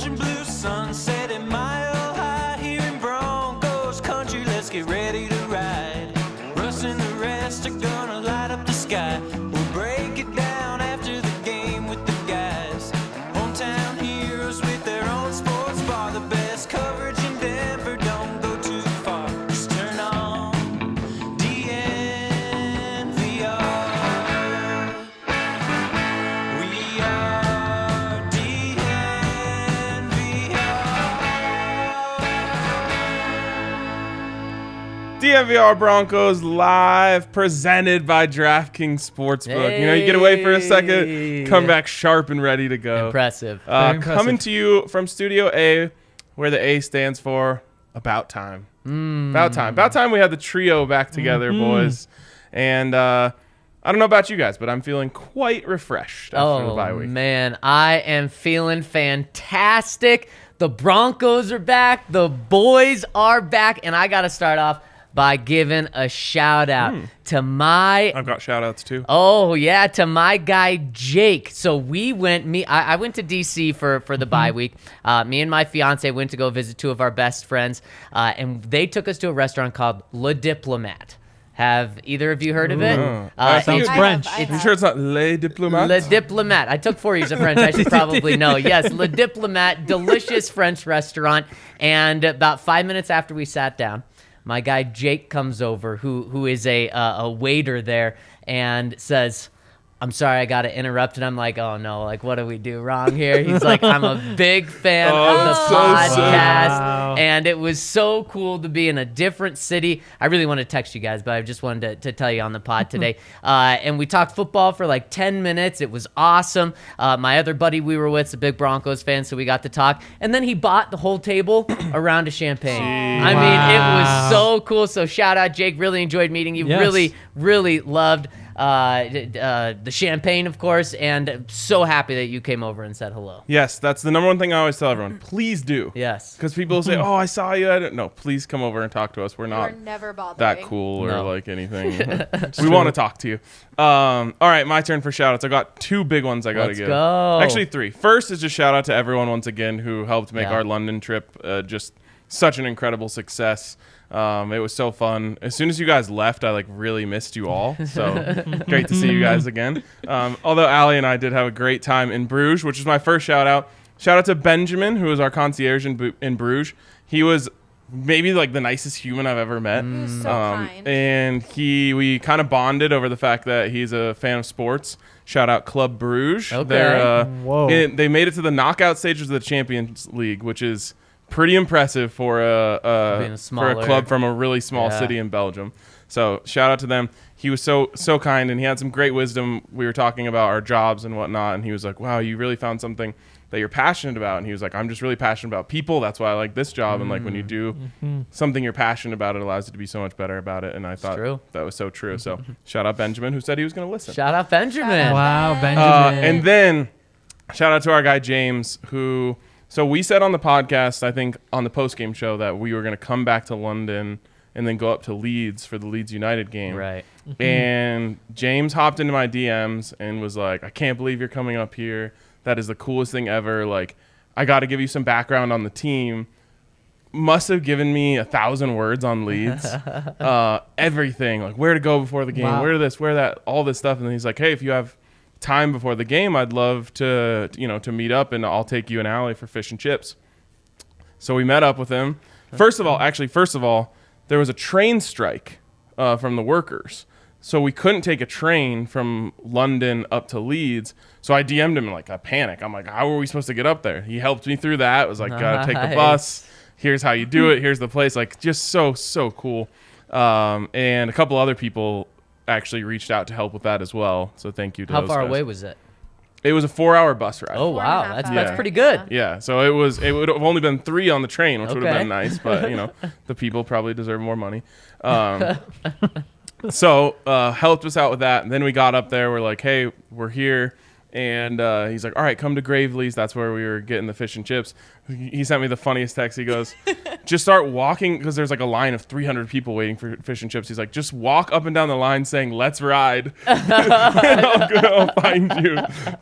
orange and blue sunset and mile high here in Broncos country. Let's get ready to ride. Russ and the rest are gonna light up the sky. We'll break it down after the game with the guys. Hometown heroes with their own sports bar. The best coverage in Denver, don't go too far. Just turn on DNVR. We are DNVR Broncos live, presented by DraftKings Sportsbook. You know, you get away for a second, come back sharp and ready to go. Impressive. Coming to you from Studio A, where the A stands for About Time. About time. About time we had the trio back together, boys. And I don't know about you guys, but I'm feeling quite refreshed after the bye week. Man, I am feeling fantastic. The Broncos are back. The boys are back. And I got to start off by giving a shout out to my... I've got shout outs too. Oh, yeah, to my guy, Jake. So we went... I went to D.C. for the bye week. Me and my fiance went to go visit two of our best friends, and they took us to a restaurant called Le Diplomat. Have either of you heard of it? Sounds French. You sure it's not Les Diplomats? Le Diplomat. I took 4 years of French. I should probably know. Yes, Le Diplomat, delicious French restaurant. And about 5 minutes after we sat down, my guy Jake comes over, who is a waiter there, and says, "I'm sorry, I got to interrupt." And I'm like, "Oh no, like what do we do wrong here?" He's like, "I'm a big fan of the podcast, and it was so cool to be in a different city." I really wanted to text you guys, but I just wanted to tell you on the pod today. And we talked football for like 10 minutes. It was awesome. My other buddy we were with is a big Broncos fan, so we got to talk. And then he bought the whole table a round of champagne. I mean, it was so cool. So shout out, Jake. Really enjoyed meeting you. Yes. Really loved the champagne, of course, and so happy that you came over and said hello. Yes, that's the number one thing I always tell everyone. Please do. Yes. Because people say, "Oh, I saw you." I don't know. Please come over and talk to us. We're not never that cool No. or like anything. We want to talk to you. All right, my turn for shout outs. I got two big ones I got to give. Let's go. Actually, three. First is just shout out to everyone once again who helped make our London trip just such an incredible success. It was so fun. As soon as you guys left, I like really missed you all. So great to see you guys again. Although Allie and I did have a great time in Bruges, which is my first shout out. Shout out to Benjamin, who was our concierge in Bruges. He was maybe like the nicest human I've ever met. He was so kind. And we kind of bonded over the fact that he's a fan of sports. Shout out Club Bruges. Okay. They made it to the knockout stages of the Champions League, which is pretty impressive for a club from a really small city in Belgium. So shout out to them. He was so kind, and he had some great wisdom. We were talking about our jobs and whatnot, and he was like, "Wow, you really found something that you're passionate about." And he was like, "I'm just really passionate about people. That's why I like this job." And like when you do something you're passionate about, it allows you to be so much better about it. And I thought that was so true. So shout out Benjamin, who said he was going to listen. Shout out Benjamin. Wow, Benjamin. And then shout out to our guy James, who... So we said on the podcast, I think on the post-game show, that we were going to come back to London and then go up to Leeds for the Leeds United game. Right. And James hopped into my DMs and was like, "I can't believe you're coming up here. That is the coolest thing ever. Like, I got to give you some background on the team." Must have given me 1,000 words on Leeds. Everything, like where to go before the game, where this, where that, all this stuff. And then he's like, "Hey, if you have time before the game, I'd love to meet up, and I'll take you and Allie for fish and chips." So we met up with him. First of all, there was a train strike from the workers. So we couldn't take a train from London up to Leeds. So I DM'd him in like a panic. I'm like, "How are we supposed to get up there?" He helped me through that. It was like, "Gotta take the bus. Here's how you do it. Here's the place." Like, just so cool. And a couple other people actually reached out to help with that as well. So thank you to How those far guys. away was it? It was a 4-hour bus ride. Oh, wow. 4.5 That's hours. pretty good. Yeah. So it would have only been 3 on the train, which would have been nice. But, the people probably deserve more money. So helped us out with that. And then we got up there. We're like, "Hey, we're here." And he's like, all right, come to Gravely's. That's where we were getting the fish and chips. He sent me the funniest text. He goes, just start walking, because there's like a line of 300 people waiting for fish and chips. He's like, just walk up and down the line saying, let's ride. And I'll find you.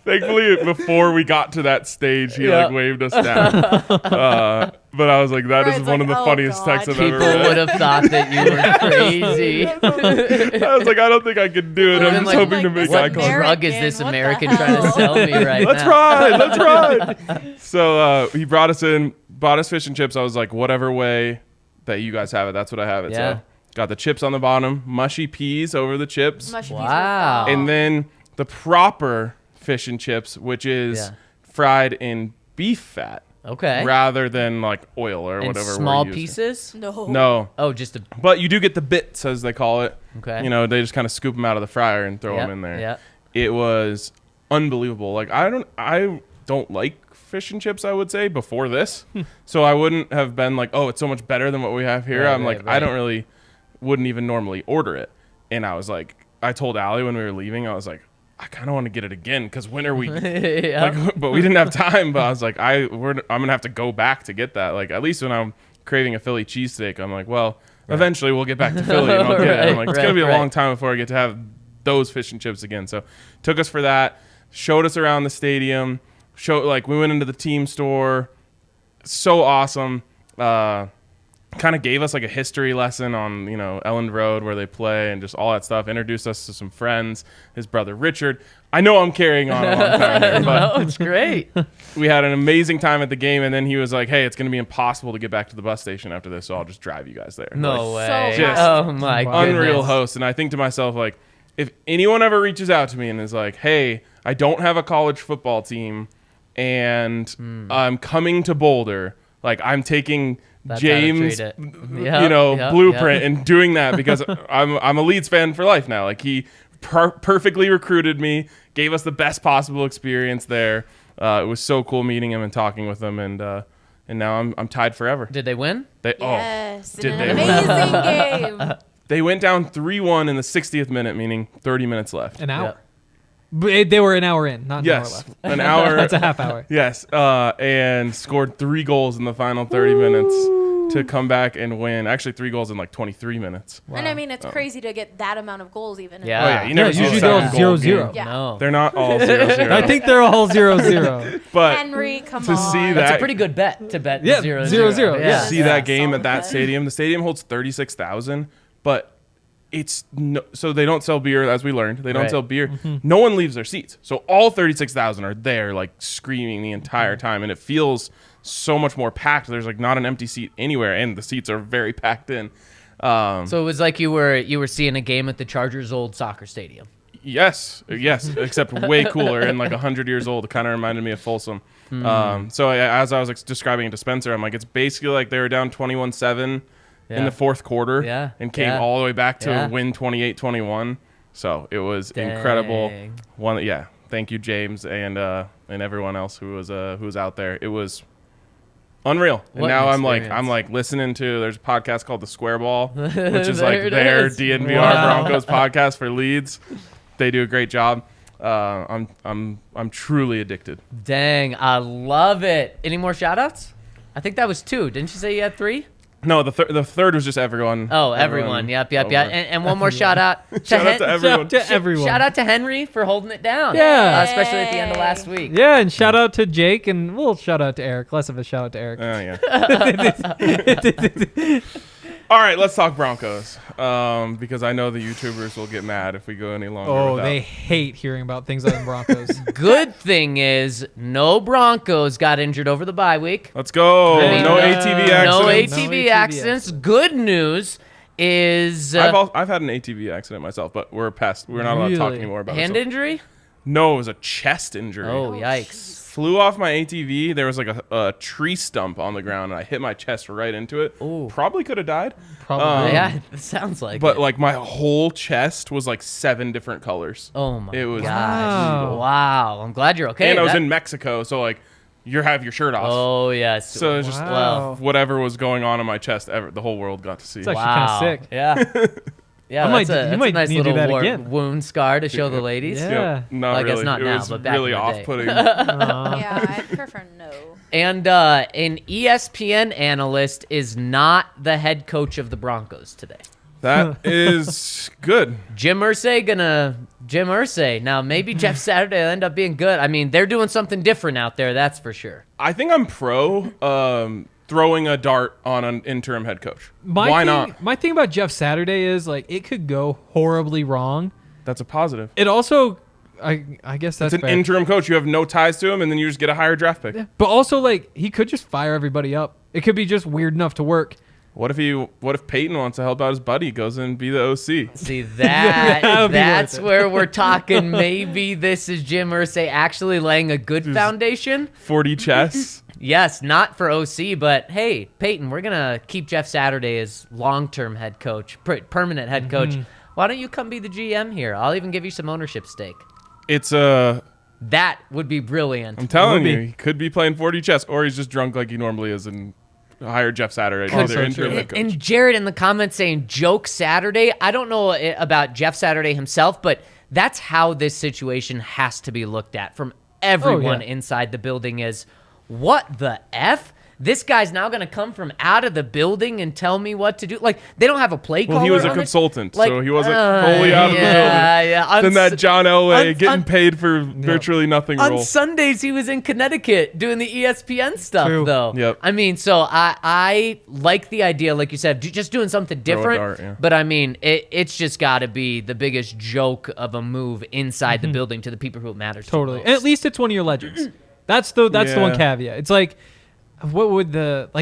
Thankfully, before we got to that stage, he like waved us down. But I was like, that is one of the funniest texts I've ever People read. would have thought that you were crazy. I was like, I don't think I could do it. I'm just hoping to make eye What contact. drug is this What the American trying to hell? sell me right Let's now? ride. So he brought us in, bought us fish and chips. I was like, whatever way that you guys have it, that's what I have it. Yeah. So got the chips on the bottom, mushy peas over the chips, Mushy peas Wow. with and then the proper fish and chips, which is fried in beef fat Okay. rather than like oil or And whatever. small we're using. pieces? No, Oh, just a... but you do get the bits, as they call it. Okay. You know, they just kind of scoop them out of the fryer and throw them in there. Yeah. It was unbelievable. Like I don't like fish and chips, I would say, before this. So I wouldn't have been like, oh, it's so much better than what we have here. Right, I'm like, right, I don't really wouldn't even normally order it. And I was like, I told Allie when we were leaving, I was like, I kind of want to get it again, because when are we Yeah. like, but we didn't have time. But I was like, I'm gonna have to go back to get that. Like, at least when I'm craving a Philly cheesesteak, I'm like, well, eventually we'll get back to Philly and I'll get it. I'm like, it's gonna be a long time before I get to have those fish and chips again. So took us for that, showed us around the stadium, we went into the team store. So awesome. Kind of gave us like a history lesson on, you know, Elland Road where they play and just all that stuff. Introduced us to some friends, his brother Richard. I know I'm carrying on a long time here, but No, it's great. we had an amazing time at the game. And then he was like, hey, it's going to be impossible to get back to the bus station after this, so I'll just drive you guys there. No Like, way. Just Oh, my goodness. unreal host. And I think to myself, like, if anyone ever reaches out to me and is like, hey, I don't have a college football team and I'm coming to Boulder, like, I'm taking That's how to James, treat it. blueprint and doing that, because I'm a Leeds fan for life now. Like, he perfectly recruited me, gave us the best possible experience there. It was so cool meeting him and talking with him, and now I'm tied forever. Did they win? Yes, did an they? amazing game. They went down 3-1 in the 60th minute, meaning 30 minutes left. An hour. Yeah. But they were an hour in, not an hour Yes, left. an hour. That's a half hour. Yes, and scored 3 goals in the final 30 minutes to come back and win. Actually, 3 goals in like 23 minutes. And I mean, it's crazy to get that amount of goals even. Yeah. Oh yeah, you never see usually a they're 7-goal 0-0. game. Yeah. No. They're not all 0-0. I think they're all 0-0. but Henry, come to on. see That's that, a pretty good bet to bet Yeah, 0-0. 0-0, yeah. see that game Solid at that bet. stadium. The stadium holds 36,000, but it's so they don't sell beer, as we learned. They don't Right. sell beer. No one leaves their seats, so all 36,000 are there, like screaming the entire time, and it feels so much more packed. There's like not an empty seat anywhere, and the seats are very packed in. So it was like you were seeing a game at the Chargers' old soccer stadium. Yes, except way cooler and like 100 years old. It kind of reminded me of Folsom. So as I was like, describing it to Spencer, I'm like, it's basically like they were down 21-7 in Yeah. the fourth quarter Yeah, and came yeah. all the way back to Yeah. win 28-21. So it was incredible. Dang. Thank you, James, and everyone else who was out there. It was unreal. And What an now I'm experience. like listening to, there's a podcast called The Square Ball, which is There like it their is. DNVR Wow. Broncos podcast for Leeds. They do a great job. I'm truly addicted. Dang, I love it. Any more shout-outs? I think that was 2. Didn't you say you had 3? No, the third was just everyone. Oh, everyone. Yep. over. And one more shout-out. Shout out to everyone. Shout out to everyone. Shout out to Henry for holding it down. Yeah. Especially at the end of last week. Yeah, and shout out to Jake, and we'll shout out to Eric. Less of a shout out to Eric. Oh, yeah. All right, let's talk Broncos, because I know the YouTubers will get mad if we go any longer. Oh, without. they hate hearing about things other than Broncos. Good thing is no Broncos got injured over the bye week. Let's go. I mean, No ATV No accidents. ATV ATV accidents. Good news is I've had an ATV accident myself, but we're not allowed to talk Really? anymore about hand it. injury. No, it was a chest injury. Oh, yikes. Flew off my ATV. There was like a tree stump on the ground, and I hit my chest right into it. Ooh. Probably could have died. Probably. Yeah, it sounds like But it. like my whole chest was like 7 different colors. Oh my It was gosh. brutal. Wow. I'm glad you're okay. and I was That- in Mexico, so like you have your shirt off. Oh, yes. So it's just Wow. whatever was going on in my chest, the whole world got to see. It's actually kinda sick. Yeah. Yeah, I might- that's you a might nice need to do little that again. wound scar to show the ladies. Yeah. Yep. No, Well, I guess really. not it now, was but back really in the day. off-putting. Yeah, I prefer no. And an ESPN analyst is not the head coach of the Broncos today. That is good. Jim Irsay. Now, maybe Jeff Saturday will end up being good. I mean, they're doing something different out there, that's for sure. I think I'm pro throwing a dart on an interim head coach. Why not? My thing about Jeff Saturday is like it could go horribly wrong. That's a positive. It also, I guess that's It's an fair. interim coach. You have no ties to him, and then you just get a higher draft pick. But also, like, he could just fire everybody up. It could be just weird enough to work. What if Peyton wants to help out his buddy, goes in and be the OC? See, That would be that's worth it. where we're talking. Maybe this is Jim Irsay actually laying a good foundation. 40 chess. Yes, not for OC, but hey, Peyton, we're going to keep Jeff Saturday as long-term head coach, permanent head coach. Why don't you come be the GM here? I'll even give you some ownership stake. It's a... That would be brilliant. I'm telling Would you, be. he could be playing 40 chess, or he's just drunk like he normally is and hire Jeff Saturday to be their interim head coach. And Jared in the comments saying joke Saturday. I don't know about Jeff Saturday himself, but that's how this situation has to be looked at from everyone inside the building is, what the F? This guy's now going to come from out of the building and tell me what to do. Like, they don't have a play caller. Well, he was a on it. consultant, Like, so he wasn't fully out of the building. Yeah. Then that John Elway on- getting paid for virtually nothing On role. Sundays, he was in Connecticut doing the ESPN stuff, True. though. Yep. I mean, so I like the idea, like you said, just doing something different. dart, yeah. But I mean, it's just got to be the biggest joke of a move inside the building to the people who it matters to Totally. most. And at least it's one of your legends. That's the one Yeah. caveat. It's like, what would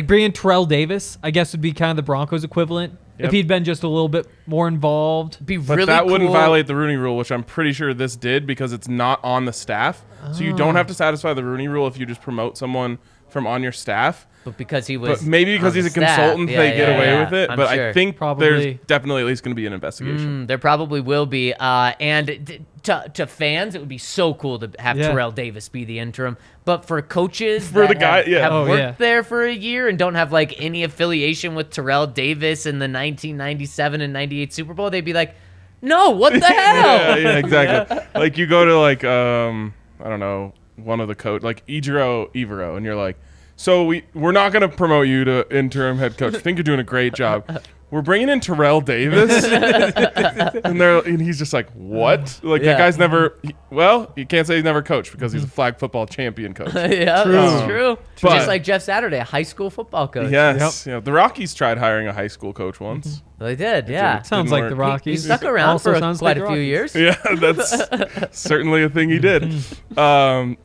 bringing Terrell Davis, I guess, would be kind of the Broncos equivalent Yep. if he'd been just a little bit more involved. be But really that cool. wouldn't violate the Rooney Rule, which I'm pretty sure this did because it's not on the staff. So you don't have to satisfy the Rooney Rule if you just promote someone from on your staff. But because he was, But maybe because on he's a the staff. consultant, Yeah, they get yeah, away yeah. with it. I'm But sure. I think Probably. there's definitely at least going to be an investigation. There probably will be. And to fans, it would be so cool to have Yeah. Terrell Davis be the interim. But for coaches For that the guy- have, yeah. have Oh, worked yeah. there for a year and don't have like any affiliation with Terrell Davis in the 1997 and 98 Super Bowl, they'd be like, no, what the hell? Yeah, exactly. Like you go to like I don't know, one of the coach like Evero, and you're like, so we're not going to promote you to interim head coach. I think you're doing a great job. We're bringing in Terrell Davis, and he's just like, what? Like Yeah. that guy's never. You can't say he's never coached because he's a flag football champion coach. Yeah, that's true. But- Just like Jeff Saturday, a high school football coach. Yes, the Rockies tried hiring a high school coach once. They did, yeah. Sounds Didn't like work. the He Rockies. He stuck around Also for sounds quite like a the few Rockies. years. Yeah, that's certainly a thing he did.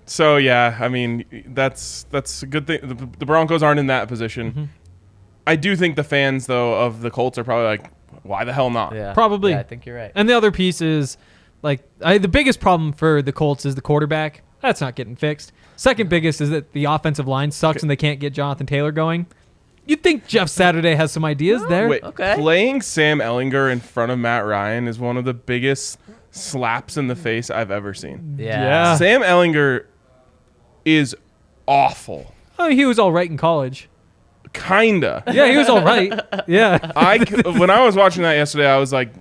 So yeah, I mean that's a good thing. The Broncos aren't in that position. I do think the fans though of the Colts are probably like, why the hell not? Yeah. Probably. Yeah, I think you're right. And the other piece is, like, the biggest problem for the Colts is the quarterback. That's not getting fixed. Second biggest is that the offensive line sucks and they can't get Jonathan Taylor going. You'd think Jeff Saturday has some ideas there. Wait, Okay. playing Sam Ellinger in front of Matt Ryan is one of the biggest slaps in the face I've ever seen. Yeah. Sam Ellinger is awful. Oh, he was all right in college. Kinda. Yeah, he was all right. Yeah. When I was watching that yesterday, I was like,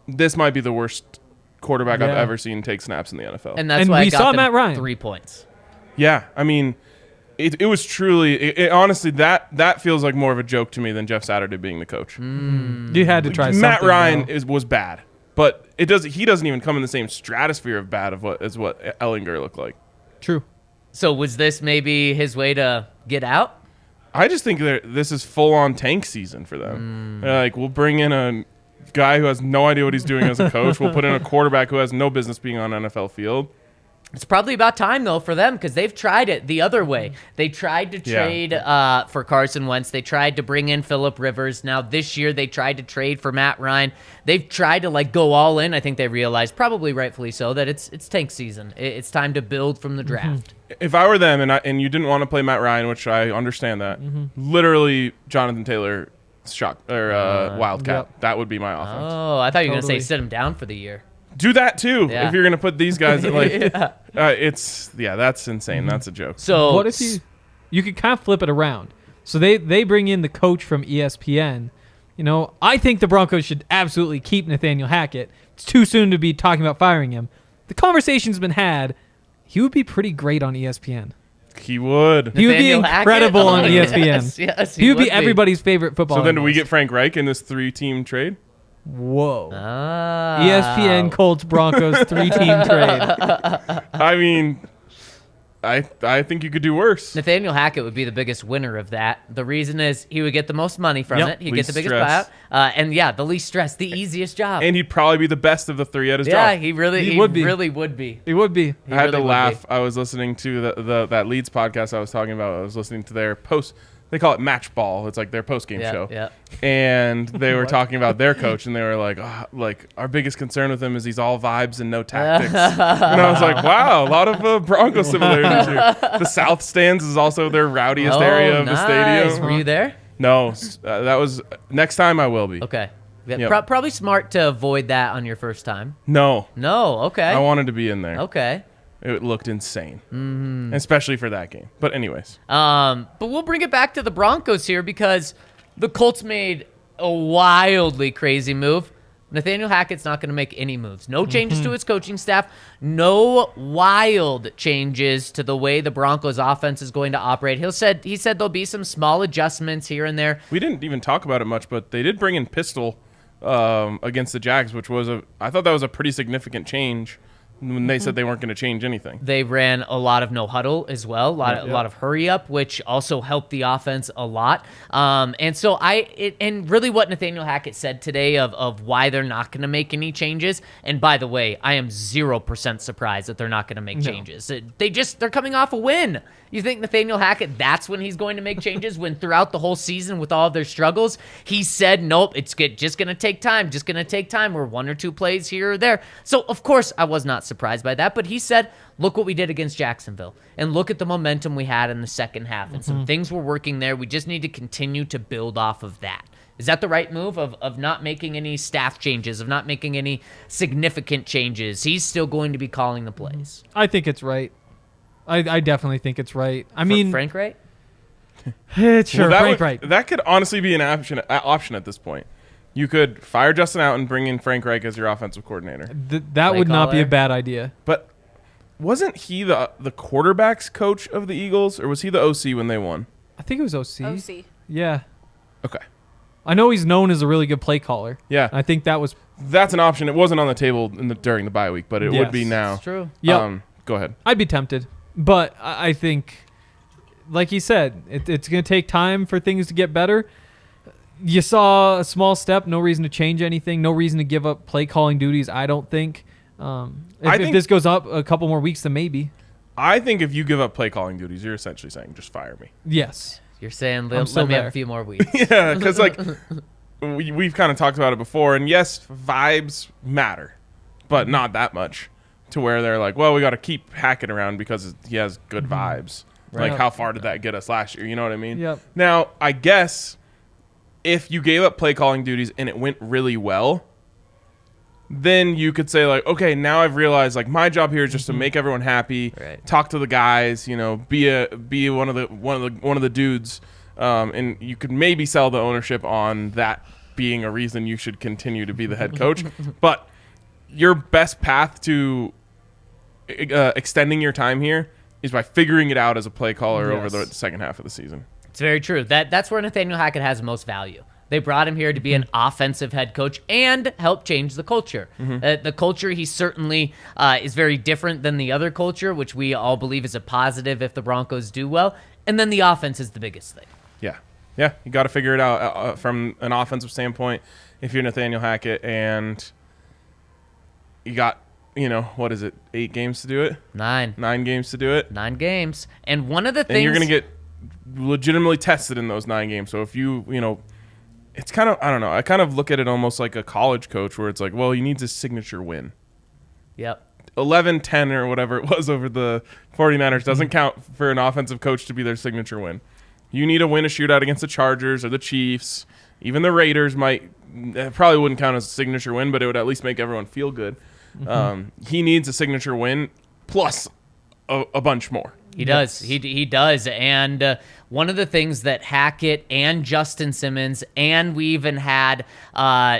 this might be the worst quarterback I've Yeah. ever seen take snaps in the NFL. And that's And why I we got saw them Matt Ryan. 3 points. Yeah, I mean, it was truly, honestly, that feels like more of a joke to me than Jeff Saturday being the coach. You had to try something. Matt Ryan though. was bad, but he doesn't even come in the same stratosphere of bad as what Ellinger looked like. True. So was this maybe his way to get out? I just think that this is full-on tank season for them. They're like, we'll bring in a guy who has no idea what he's doing as a coach. We'll put in a quarterback who has no business being on an NFL field. It's probably about time, though, for them because they've tried it the other way. They tried to Yeah. trade for Carson Wentz. They tried to bring in Phillip Rivers. Now, this year, they tried to trade for Matt Ryan. They've tried to, like, go all in. I think they realized, probably rightfully so, that it's tank season. It's time to build from the draft. If I were them and you didn't want to play Matt Ryan, which I understand that, literally Jonathan Taylor Wildcat. Yep. That would be my offense. Oh, I thought you were going to say Totally. sit him down for the year. Do that too. Yeah. If you're gonna put these guys like, that's insane. That's a joke. So What if you could kind of flip it around? So they bring in the coach from ESPN, I think the Broncos should absolutely keep Nathaniel Hackett. It's too soon to be talking about firing him. The conversation's been had. He would be pretty great on ESPN. He would. He would be Nathaniel incredible on Hackett? ESPN. Yes, He would be everybody's favorite football. So then do we analyst. get Frank Reich in this 3-team trade? Whoa. Ah. ESPN Colts Broncos 3-team trade. I mean, I think you could do worse. Nathaniel Hackett would be the biggest winner of that. The reason is he would get the most money from Yep, it. He'd get least the biggest stress. buyout. And yeah, the least stress, the easiest job. And he'd probably be the best of the 3 at his yeah, job. he really He would be. really would be. He would be. He I had really to would laugh. be. I was listening to that Leeds podcast I was talking about. I was listening to their post. They call it Match Ball. It's like their post game Yeah, show. yeah. And they were talking about their coach, and they were like, our biggest concern with him is he's all vibes and no tactics. And I was like, wow, a lot of Broncos similarities here. The South Stands is also their rowdiest area of the stadium. Were you there? No, that was next time I will be. Okay. Yeah, Yep. probably smart to avoid that on your first time. No, No, okay. I wanted to be in there. Okay. It looked insane, especially for that game. But anyways, But we'll bring it back to the Broncos here because the Colts made a wildly crazy move. Nathaniel Hackett's not going to make any moves. No changes to his coaching staff. No wild changes to the way the Broncos offense is going to operate. He said there'll be some small adjustments here and there. we didn't even talk about it much, but they did bring in Pistol against the Jags, which was I thought that was a pretty significant change when they said they weren't going to change anything. They ran a lot of no huddle as well, a lot of hurry up, which also helped the offense a lot. And so and really what Nathaniel Hackett said today of why they're not going to make any changes. And by the way, I am 0% surprised that they're not going to make changes. They're coming off a win. You think Nathaniel Hackett, that's when he's going to make changes? When throughout the whole season with all of their struggles, he said, nope, it's just going to take time. Just going to take time. We're 1 or 2 plays here or there. So, of course, I was not surprised by that. But he said, look what we did against Jacksonville. And look at the momentum we had in the second half. And some things were working there. We just need to continue to build off of that. Is that the right move of not making any staff changes, of not making any significant changes? He's still going to be calling the plays. I think it's right. I definitely think it's right. I mean, Frank Wright? sure, Well, Frank Wright. That could honestly be an option at this point. You could fire Justin out and bring in Frank Reich as your offensive coordinator. That Play would not be a caller. bad idea. But wasn't he the quarterback's coach of the Eagles, or was he the OC when they won? I think it was OC. OC. Yeah. Okay. I know he's known as a really good play caller. Yeah. I think that was. That's an option. It wasn't on the table during the bye week, but it would be Yes. now. It's true. Yep. Go ahead. I'd be tempted, but I think, like he said, it's going to take time for things to get better. You saw a small step. No reason to change anything. No reason to give up play calling duties. I don't think. If this goes up a couple more weeks, then maybe. I think if you give up play calling duties, you're essentially saying just fire me. Yes. You're saying I'm let still me have there. a few more weeks. Yeah, because like we've kind of talked about it before, and yes, vibes matter, but not that much to where they're like, well, we got to keep Hackett around because he has good vibes. Right. Like, how far did that get us last year? You know what I mean? Yep. Now, I guess if you gave up play calling duties and it went really well, then you could say like, okay, now I've realized like my job here is just to make everyone happy, Right. talk to the guys, be one of the dudes, and you could maybe sell the ownership on that being a reason you should continue to be the head coach. But your best path to extending your time here is by figuring it out as a play caller over the second half of the season. It's very true. That's where Nathaniel Hackett has most value. They brought him here to be an offensive head coach and help change the culture. The culture, he certainly is very different than the other culture, which we all believe is a positive if the Broncos do well. And then the offense is the biggest thing. Yeah, you got to figure it out from an offensive standpoint if you're Nathaniel Hackett, and you got, 8 games to do it? 9 games to do it? 9 games. And one of the things... And you're going to get legitimately tested in those 9 games. So if you, it's kind of, I don't know. I kind of look at it almost like a college coach where it's like, well, he needs a signature win. Yep. 11-10 or whatever it was over the 49ers doesn't count for an offensive coach to be their signature win. You need to win a shootout against the Chargers or the Chiefs. Even the Raiders probably wouldn't count as a signature win, but it would at least make everyone feel good. He needs a signature win plus a bunch more. He does. He does. And one of the things that Hackett and Justin Simmons, and we even had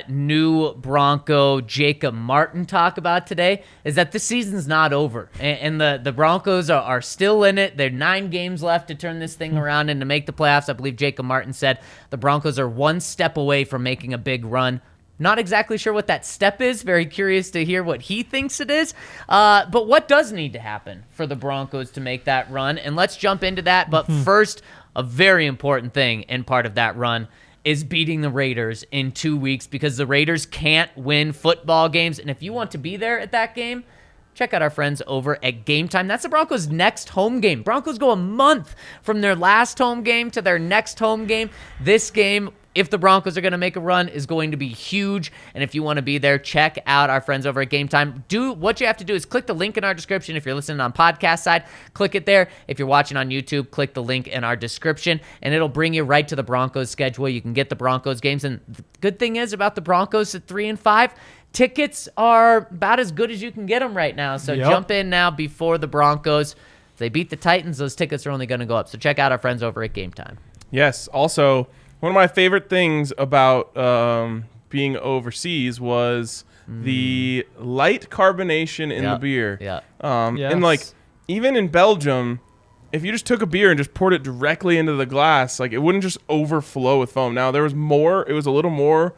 new Bronco Jacob Martin talk about today, is that the season's not over. And the Broncos are still in it. There are 9 games left to turn this thing around and to make the playoffs. I believe Jacob Martin said the Broncos are one step away from making a big run. Not exactly sure what that step is. Very curious to hear what he thinks it is. But what does need to happen for the Broncos to make that run? And let's jump into that. But first, a very important thing and part of that run is beating the Raiders in 2 weeks, because the Raiders can't win football games. And if you want to be there at that game, check out our friends over at Game Time. That's the Broncos' next home game. Broncos go a month from their last home game to their next home game. This game, if the Broncos are going to make a run, is going to be huge. And if you want to be there, check out our friends over at Game Time. What you have to do is click the link in our description. If you're listening on podcast side, click it there. If you're watching on YouTube, click the link in our description, and it'll bring you right to the Broncos schedule. You can get the Broncos games. And the good thing is about the Broncos at 3-5, tickets are about as good as you can get them right now. So jump in now before the Broncos. If they beat the Titans, those tickets are only going to go up. So check out our friends over at Game Time. Yes. Also, one of my favorite things about being overseas was the light carbonation in the beer. Yeah. And like, even in Belgium, if you just took a beer and just poured it directly into the glass, like, it wouldn't just overflow with foam. Now, there was more. It was a little more,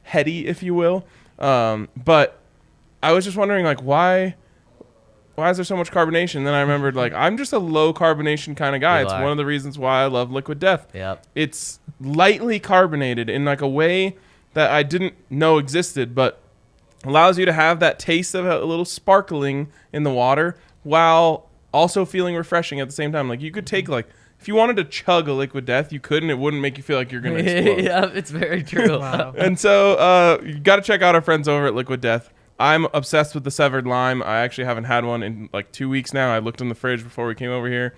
heady, if you will. But I was just wondering, like, why is there so much carbonation? And then I remembered, like, I'm just a low carbonation kind of guy. It's one of the reasons why I love Liquid Death. Yep. It's lightly carbonated in like a way that I didn't know existed, but allows you to have that taste of a little sparkling in the water while also feeling refreshing at the same time. Like, you could take, like, if you wanted to chug a Liquid Death, you could, and it wouldn't make you feel like you're going to explode. Yeah, it's very true. Wow. And so you got to check out our friends over at Liquid Death. I'm obsessed with the severed lime. I actually haven't had one in like 2 weeks now. I looked in the fridge before we came over here.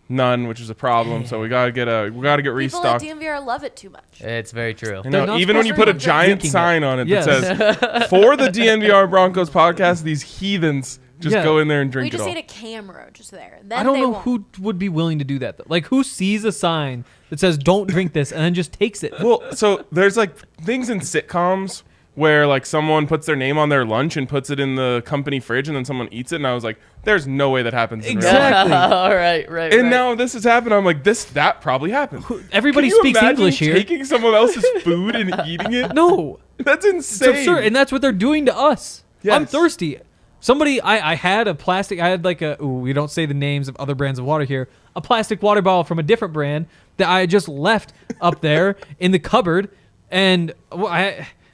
None, which is a problem. So we gotta get restocked. People at DMVR love it too much. It's very true. You know, not even when you put a supposed to be giant drinking sign on it Yes. that says, for the DNVR Broncos podcast, these heathens just Yeah. go in there and drink We it just all. need a camera just there. Then I don't they know won't. who would be willing to do that, though. Like, who sees a sign that says "Don't drink this" and then just takes it? Well, so there's like things in sitcoms where like someone puts their name on their lunch and puts it in the company fridge and then someone eats it, and I was like, there's no way that happens in real life. Exactly. All right. And now this has happened. I'm like, that probably happened. Everybody Can you speaks imagine English here. taking someone else's food and eating it? No, That's it's insane. absurd, and that's what they're doing to us. Yes. I'm thirsty. Somebody, I had a plastic. I had like we don't say the names of other brands of water here. A plastic water bottle from a different brand that I just left up there in the cupboard, and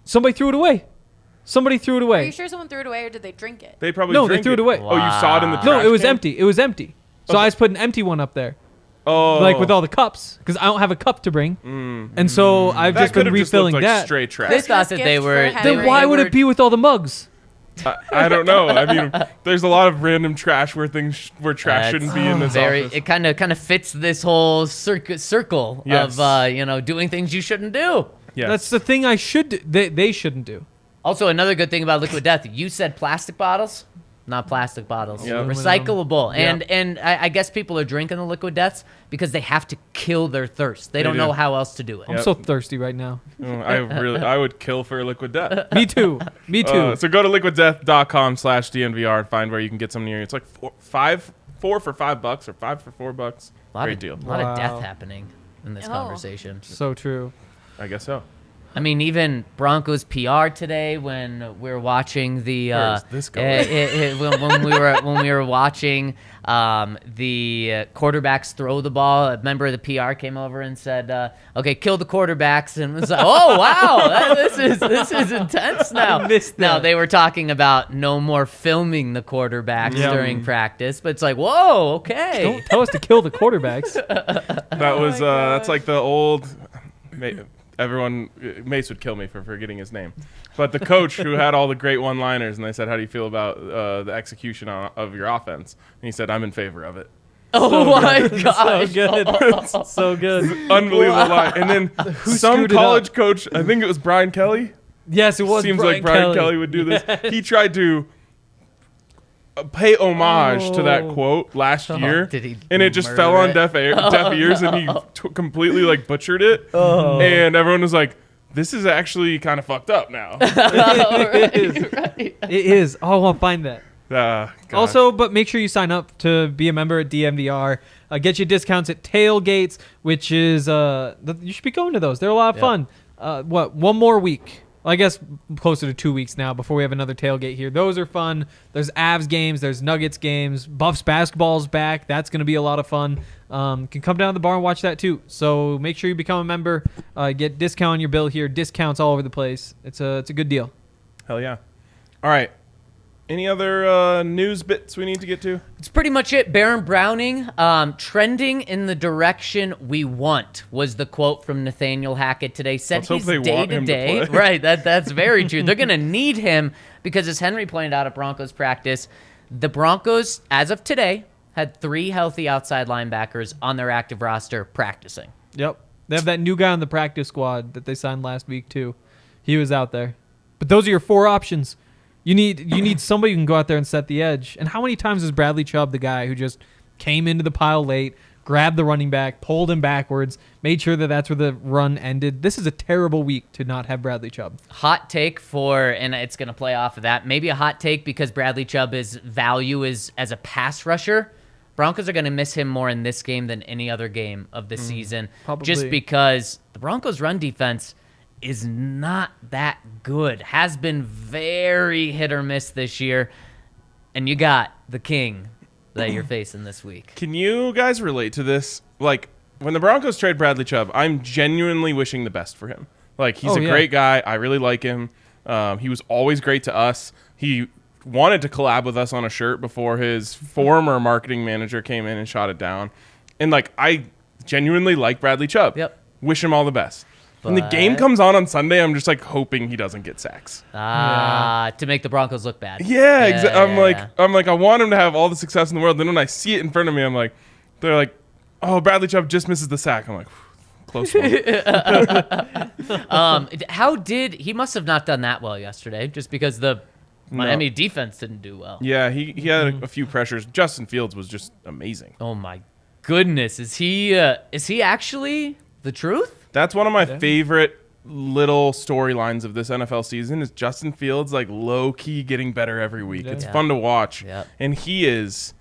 somebody threw it away. Somebody threw it Are away. you sure someone threw it away, or did they drink it? They probably No, they drank threw it away. Oh, you saw it in the trash No, it was can? empty. It was empty. So I just put an empty one up there, Oh, like with all the cups, because I don't have a cup to bring, and so I've that just been could have just refilling looked like that. straight trash. They thought that gift they for were. Henry. Then why would it be with all the mugs? I don't know. I mean, there's a lot of random trash where trash shouldn't be in this office. It kind of fits this whole circle Yes. of doing things you shouldn't do. Yes. That's the thing I should do. They shouldn't do. Also, another good thing about Liquid Death, you said plastic bottles, not plastic bottles, Yeah. recyclable. Yeah. And I guess people are drinking the Liquid Deaths because they have to kill their thirst. They don't do. know how else to do it. I'm Yep. so thirsty right now. I would kill for a Liquid Death. Me too. Me too. So go to liquiddeath.com/DNVR and find where you can get some near you. It's like four for $5 or 5 for $4. Great deal. A lot of death Wow. happening in this Oh. conversation. So true. I guess so. I mean, even Broncos PR today when we were watching the Where is this going? when we were watching the quarterbacks throw the ball, a member of the PR came over and said, "Okay, kill the quarterbacks," and was like, "Oh wow, this is intense now." I missed Now that. they were talking about no more filming the quarterbacks Yeah. during practice, but it's like, whoa, okay. Don't tell us to kill the quarterbacks. That was that's like the old. Mace would kill me for forgetting his name, but the coach who had all the great one-liners, and they said, "How do you feel about the execution of your offense?" And he said, "I'm in favor of it." Oh my gosh. So good. So good. Unbelievable line. And then some screwed it college up? coach, I think it was Brian Kelly. Yes, it was. Seems like Brian Kelly would do this. He tried to pay homage to that quote last year, did he and it just murder fell on it? deaf ears, and he completely like butchered it, and everyone was like, "This is actually kind of fucked up now." It is. Oh, I'll find that. Gosh. Also, but make sure you sign up to be a member at DMVR. Get you discounts at tailgates, which is you should be going to those. They're a lot of fun. One more week? I guess closer to 2 weeks now before we have another tailgate here. Those are fun. There's Avs games. There's Nuggets games. Buffs basketball's back. That's going to be a lot of fun. Can come down to the bar and watch that too. So make sure you become a member. Get discount on your bill here. Discounts all over the place. It's a good deal. Hell yeah. All right. Any other news bits we need to get to? It's pretty much it. Baron Browning, trending in the direction we want, was the quote from Nathaniel Hackett today. Said Let's hope he's they want him to day-to-day. play. Right, that's very true. They're going to need him because, as Henry pointed out at Broncos practice, the Broncos, as of today, had 3 healthy outside linebackers on their active roster practicing. Yep. They have that new guy on the practice squad that they signed last week too. He was out there. But those are your 4 options. You need somebody who can go out there and set the edge. And how many times is Bradley Chubb the guy who just came into the pile late, grabbed the running back, pulled him backwards, made sure that that's where the run ended? This is a terrible week to not have Bradley Chubb. Hot take and it's going to play off of that. Maybe a hot take because Bradley Chubb's value is as a pass rusher. Broncos are going to miss him more in this game than any other game of the season. Probably. Just because the Broncos' run defense is not that good. Has been very hit or miss this year. And you got the king that you're facing this week. Can you guys relate to this? Like, when the Broncos trade Bradley Chubb, I'm genuinely wishing the best for him. Like, he's a great guy. I really like him. He was always great to us. He wanted to collab with us on a shirt before his former marketing manager came in and shot it down. And, like, I genuinely like Bradley Chubb. Yep. Wish him all the best. When the game comes on Sunday, I'm just like hoping he doesn't get sacks. To make the Broncos look bad. Yeah, Yeah. I'm like, I want him to have all the success in the world. Then when I see it in front of me, I'm like, they're like, oh, Bradley Chubb just misses the sack. I'm like, close one. He must have not done that well yesterday, just because the Miami defense didn't do well. Yeah, he had a few pressures. Justin Fields was just amazing. Oh my goodness, is he actually the truth? That's one of my favorite little storylines of this NFL season is Justin Fields like low key getting better every week. It's fun to watch. Yep. And he is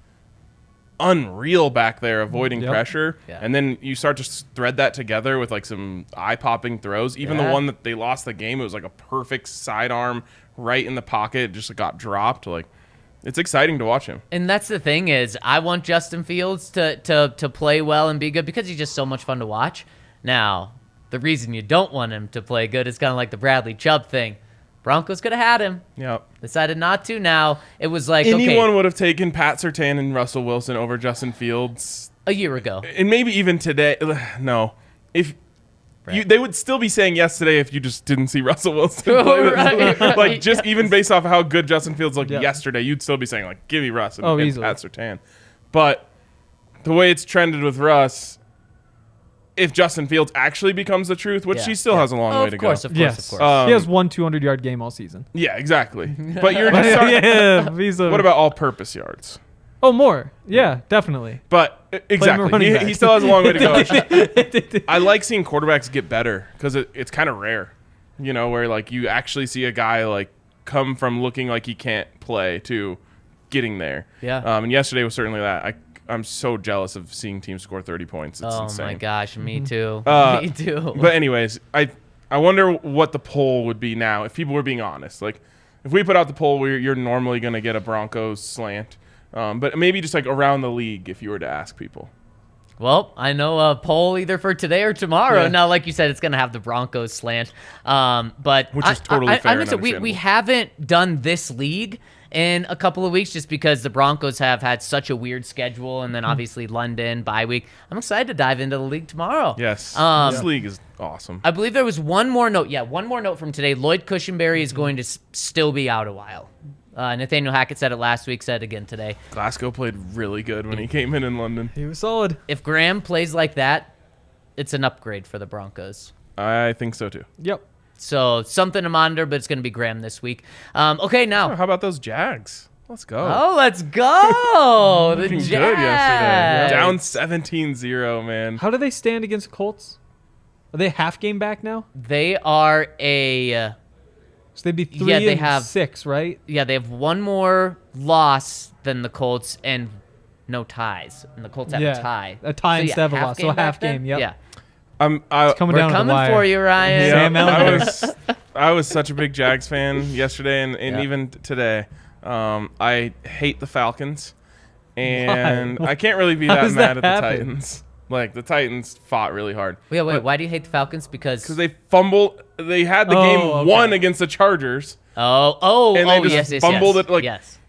unreal back there avoiding pressure. Yeah. And then you start to thread that together with like some eye-popping throws. Even the one that they lost the game, it was like a perfect sidearm right in the pocket. It just got dropped. Like, it's exciting to watch him. And that's the thing is, I want Justin Fields to play well and be good because he's just so much fun to watch. Now, the reason you don't want him to play good is kind of like the Bradley Chubb thing. Broncos could have had him. Yep. Decided not to. Now, it was like, anyone would have taken Pat Surtain and Russell Wilson over Justin Fields a year ago. And maybe even today. No. If they would still be saying yes today if you just didn't see Russell Wilson play. Right, like, just even based off of how good Justin Fields looked yesterday, you'd still be saying, like, give me Russ and Pat Surtain. But the way it's trended with Russ, if Justin Fields actually becomes the truth, which he still has a long way to go. Of course. He has one 200-yard game all season. Yeah, exactly. But you're just what about all-purpose yards? Oh, more. Yeah, definitely. But exactly, he still has a long way to go. I like seeing quarterbacks get better because it's kind of rare, where like you actually see a guy like come from looking like he can't play to getting there. Yeah. And yesterday was certainly that. I'm so jealous of seeing teams score 30 points. It's insane. Oh my gosh, me too. Me too. But anyways, I wonder what the poll would be now if people were being honest. Like, if we put out the poll where you're normally going to get a Broncos slant, but maybe just like around the league if you were to ask people. Well, I know a poll either for today or tomorrow. Yeah. Now, like you said, it's going to have the Broncos slant. But which is totally fair and understandable. We haven't done this league in a couple of weeks just because the Broncos have had such a weird schedule, and then obviously London, bye week. I'm excited to dive into the league tomorrow. Yes. This league is awesome. I believe there was one more note. Yeah, one more note from today. Lloyd Cushenberry is going to still be out a while. Nathaniel Hackett said it last week, said it again today. Glasgow played really good when he came in London. He was solid. If Graham plays like that, it's an upgrade for the Broncos. I think so too. Yep. So something to monitor, but it's going to be Graham this week. Okay, now. How about those Jags? Let's go. Oh, let's go. The Looking Jags. good yesterday. Down 17-0, man. How do they stand against the Colts? Are they a half game back now? They are a So they'd be 3-6, right? yeah, they have one more loss than the Colts and no ties. And the Colts have a tie. A tie So, instead of a loss. So a back half then? game, yep. Yeah. It's coming We're down to the coming wire. for you, Ryan. Sam Ellinger. I was such a big Jags fan yesterday and Yeah. even today. I hate the Falcons, and Why? I can't really be How that does mad that at the happen? Titans. Like, the Titans fought really hard. Wait, why do you hate the Falcons? Because Because they fumbled. They had the Oh, game okay. won against the Chargers. and they just yes, fumbled yes, it, like- yes.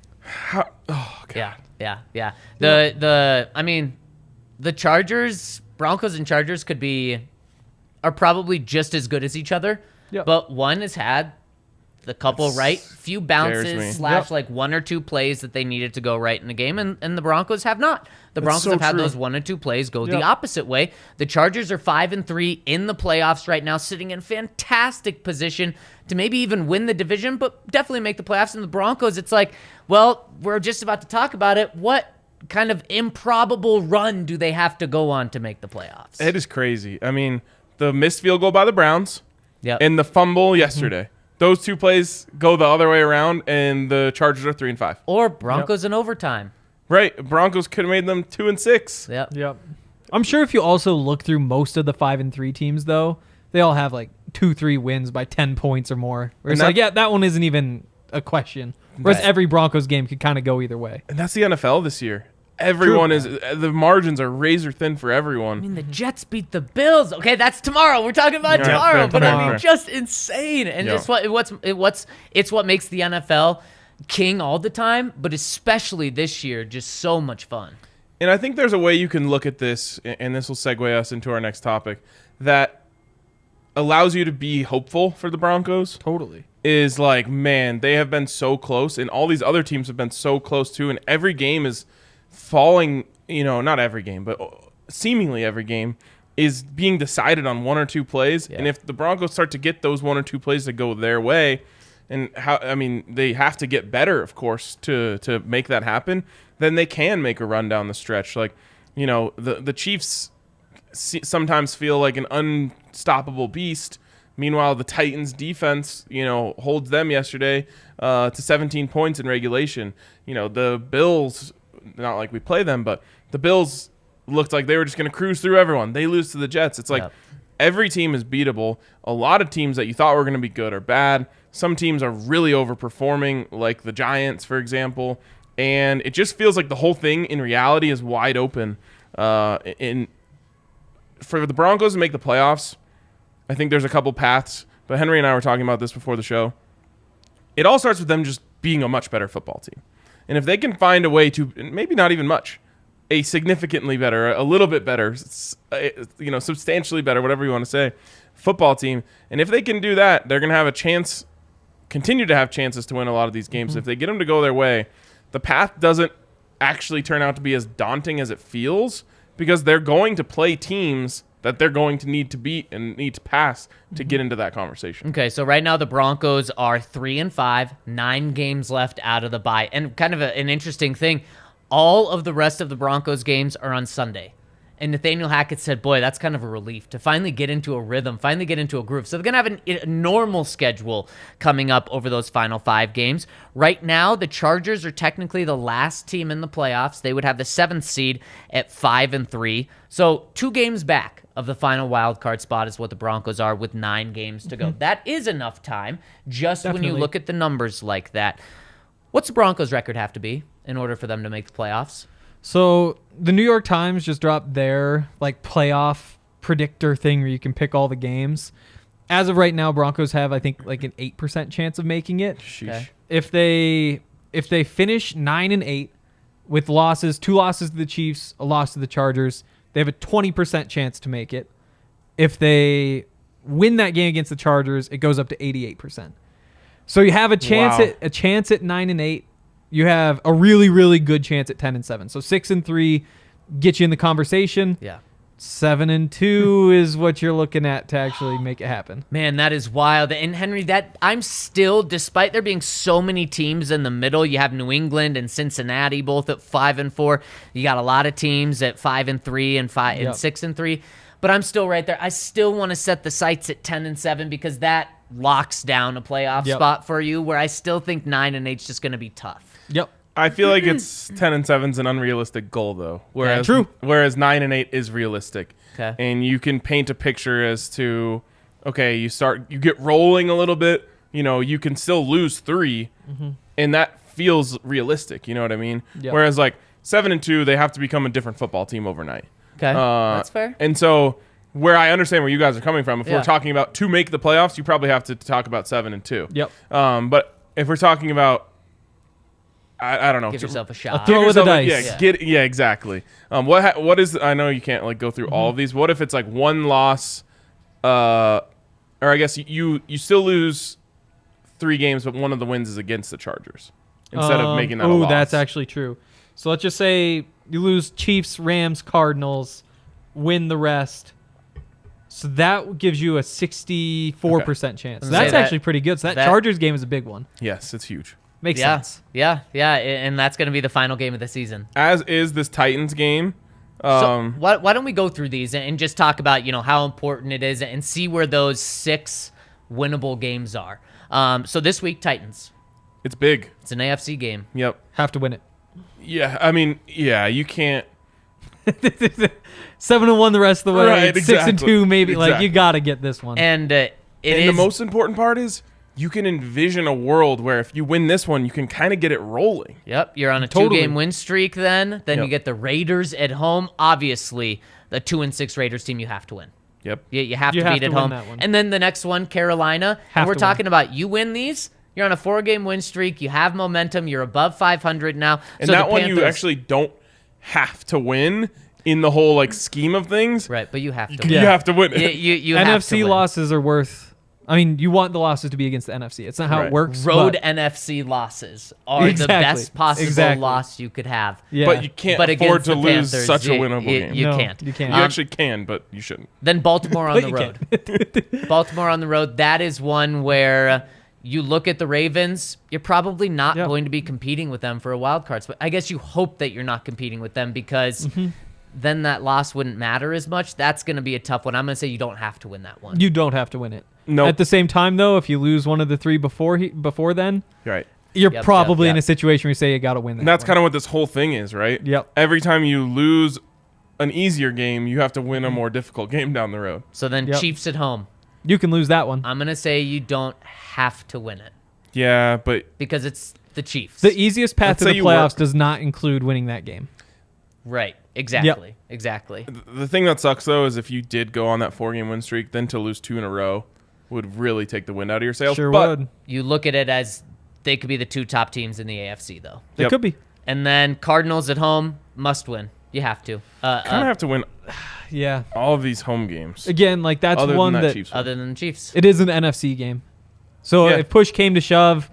Oh, God. Yeah. I mean, the Chargers, Broncos and Chargers are probably just as good as each other. Yep. But one has had the couple few me. bounces / Yep. like 1 or 2 plays that they needed to go right in the game, and the Broncos have not. The Broncos so have had true. those 1 or 2 plays go the Yep. opposite way. The Chargers are 5-3 in the playoffs right now, sitting in fantastic position to maybe even win the division, but definitely make the playoffs. And the Broncos, it's like, well, we're just about to talk about it. What kind of improbable run do they have to go on to make the playoffs? It is crazy. I mean, the missed field goal by the Browns Yep. and the fumble yesterday. Those 2 plays go the other way around, and the Chargers are 3-5. Or Broncos in overtime. Right. Broncos could have made them 2-6. Yep. Yep. I'm sure if you also look through most of the 5-3 teams, though, they all have like 2-3 wins by 10 points or more. Where it's And like, yeah, that one isn't even a question. Whereas Right. every Broncos game could kind of go either way. And that's the NFL this year. Everyone True. is the margins are razor thin for everyone. I mean, the Jets beat the Bills. Okay, that's tomorrow. We're talking about Yeah, tomorrow, fair, but I tomorrow. mean, just insane. And Yeah. just it's what makes the NFL king all the time, but especially this year, just so much fun. And I think there's a way you can look at this, and this will segue us into our next topic, that allows you to be hopeful for the Broncos. Totally. Is like, man, they have been so close, and all these other teams have been so close too, and every game is falling, not every game, but seemingly every game is being decided on 1 or 2 plays. Yeah. And if the Broncos start to get those 1 or 2 plays to go their way, and they have to get better, of course, to make that happen, then they can make a run down the stretch. Like, the Chiefs sometimes feel like an unstoppable beast. Meanwhile, the Titans defense, holds them yesterday to 17 points in regulation. The Bills, not like we play them, but the Bills looked like they were just going to cruise through everyone. They lose to the Jets. It's like every team is beatable. A lot of teams that you thought were going to be good are bad. Some teams are really overperforming, like the Giants, for example. And it just feels like the whole thing in reality is wide open. For the Broncos to make the playoffs, I think there's a couple paths, but Henry and I were talking about this before the show. It all starts with them just being a much better football team. And if they can find a way to, maybe not even much, a significantly better, a little bit better, substantially better, whatever you want to say, football team, and if they can do that, they're going to have a chance, continue to have chances to win a lot of these games. Mm-hmm. If they get them to go their way, the path doesn't actually turn out to be as daunting as it feels, because they're going to play teams that they're going to need to beat and need to pass to get into that conversation. Okay, so right now the Broncos are 3-5, 9 games left out of the bye. And kind of an interesting thing, all of the rest of the Broncos games are on Sunday. And Nathaniel Hackett said, boy, that's kind of a relief to finally get into a rhythm, finally get into a groove. So they're going to have a normal schedule coming up over those final 5 games. Right now, the Chargers are technically the last team in the playoffs. They would have the 7th seed at 5-3. So 2 games back of the final wild card spot is what the Broncos are with 9 games to go. That is enough time just when you Definitely. look at the numbers like that. What's the Broncos record have to be in order for them to make the playoffs? So the New York Times just dropped their playoff predictor thing where you can pick all the games. As of right now, Broncos have, I think, an 8% chance of making it. Sheesh. Okay. If they finish 9-8 with losses, 2 losses to the Chiefs, a loss to the Chargers, they have a 20% chance to make it. If they win that game against the Chargers, it goes up to 88%. So you have a chance Wow. at 9-8. You have a really, really good chance at 10-7. So 6-3 get you in the conversation. Yeah. 7-2 is what you're looking at to actually make it happen. Man, that is wild. And Henry, that I'm still, despite there being so many teams in the middle, you have New England and Cincinnati both at 5-4. You got a lot of teams at 5-3 and 6-3. But I'm still right there. I still want to set the sights at 10-7 because that locks down a playoff spot for you. Where I still think 9-8 is just going to be tough. Yep. I feel like it's 10-7 is an unrealistic goal, though. Whereas, True. Whereas 9-8 is realistic. Okay. And you can paint a picture as to, okay, you get rolling a little bit. You can still lose 3, and that feels realistic. You know what I mean? Yep. Whereas like 7-2, they have to become a different football team overnight. Okay, that's fair. And so, where I understand where you guys are coming from, if we're talking about to make the playoffs, you probably have to talk about 7-2. Yep. But if we're talking about, I don't know. Give yourself a shot. throw with the dice. Yeah, exactly. What is? I know you can't like go through all of these. What if it's like one loss, or I guess you still lose 3 games, but one of the wins is against the Chargers instead of making that a loss. That's actually true. So let's just say you lose Chiefs, Rams, Cardinals, win the rest. So that gives you a 64% chance. That's actually pretty good. So that Chargers game is a big one. Yes, it's huge. Makes sense. Yeah, and that's going to be the final game of the season. As is this Titans game. So why don't we go through these and just talk about how important it is and see where those 6 winnable games are. So this week, Titans. It's big. It's an AFC game. Yep. Have to win it. Yeah, I mean, you can't. 7-1 the rest of the way. Right, exactly. 6-2 maybe. Exactly. Like you got to get this one. And the most important part is you can envision a world where if you win this one, you can kind of get it rolling. Yep, you're on a Totally. 2-game win streak then. Then you get the Raiders at home. Obviously, the 2-6 Raiders team you have to win. Yep. You have to beat to at win home. that one. And then the next one, Carolina. Have And we're to talking about you win these, you're on a 4-game win streak. You have momentum. You're above 500 now. And So that the one you Panthers- actually don't have to win in the whole like scheme of things. Right, but you have to You win. have to win it. You have to NFC win. losses are worth. I mean, you want the losses to be against the NFC. It's not how Right. it works. Road but- NFC losses are Exactly. the best possible Exactly. loss you could have. Yeah. But you can't But afford against to the lose Panthers, such a you- winnable you- game. you No, can't. You can't. You actually can, but you shouldn't. Then Baltimore on But the you road. Baltimore on the road. That is one where you look at the Ravens. You're probably not Yep. going to be competing with them for a wild card spot. I guess you hope that you're not competing with them because then that loss wouldn't matter as much. That's going to be a tough one. I'm going to say you don't have to win that one. You don't have to win it. Nope. At the same time, though, if you lose one of the 3 before then, Right. you're Yep, probably yep, in yep. a situation where you say you got to win that. And that's one. kind of what this whole thing is, right? Yep. Every time you lose an easier game, you have to win a more difficult game down the road. So then Yep. Chiefs at home. You can lose that one. I'm going to say you don't have to win it Yeah, but because it's the Chiefs. The easiest path Let's to say the you playoffs work. does not include winning that game. Right. Exactly. Exactly. the thing that sucks, though, is if you did go on that 4-game win streak, then to lose 2 in a row would really take the wind out of your sails. Sure but would. You look at it as they could be the 2 top teams in the AFC, though. It Yep. could be. And then Cardinals at home, must win. You have to. kind of have to win Yeah. all of these home games. Again, like that's other one than that that Chiefs win. Other than the Chiefs. it is an NFC game. So Yeah. if push came to shove,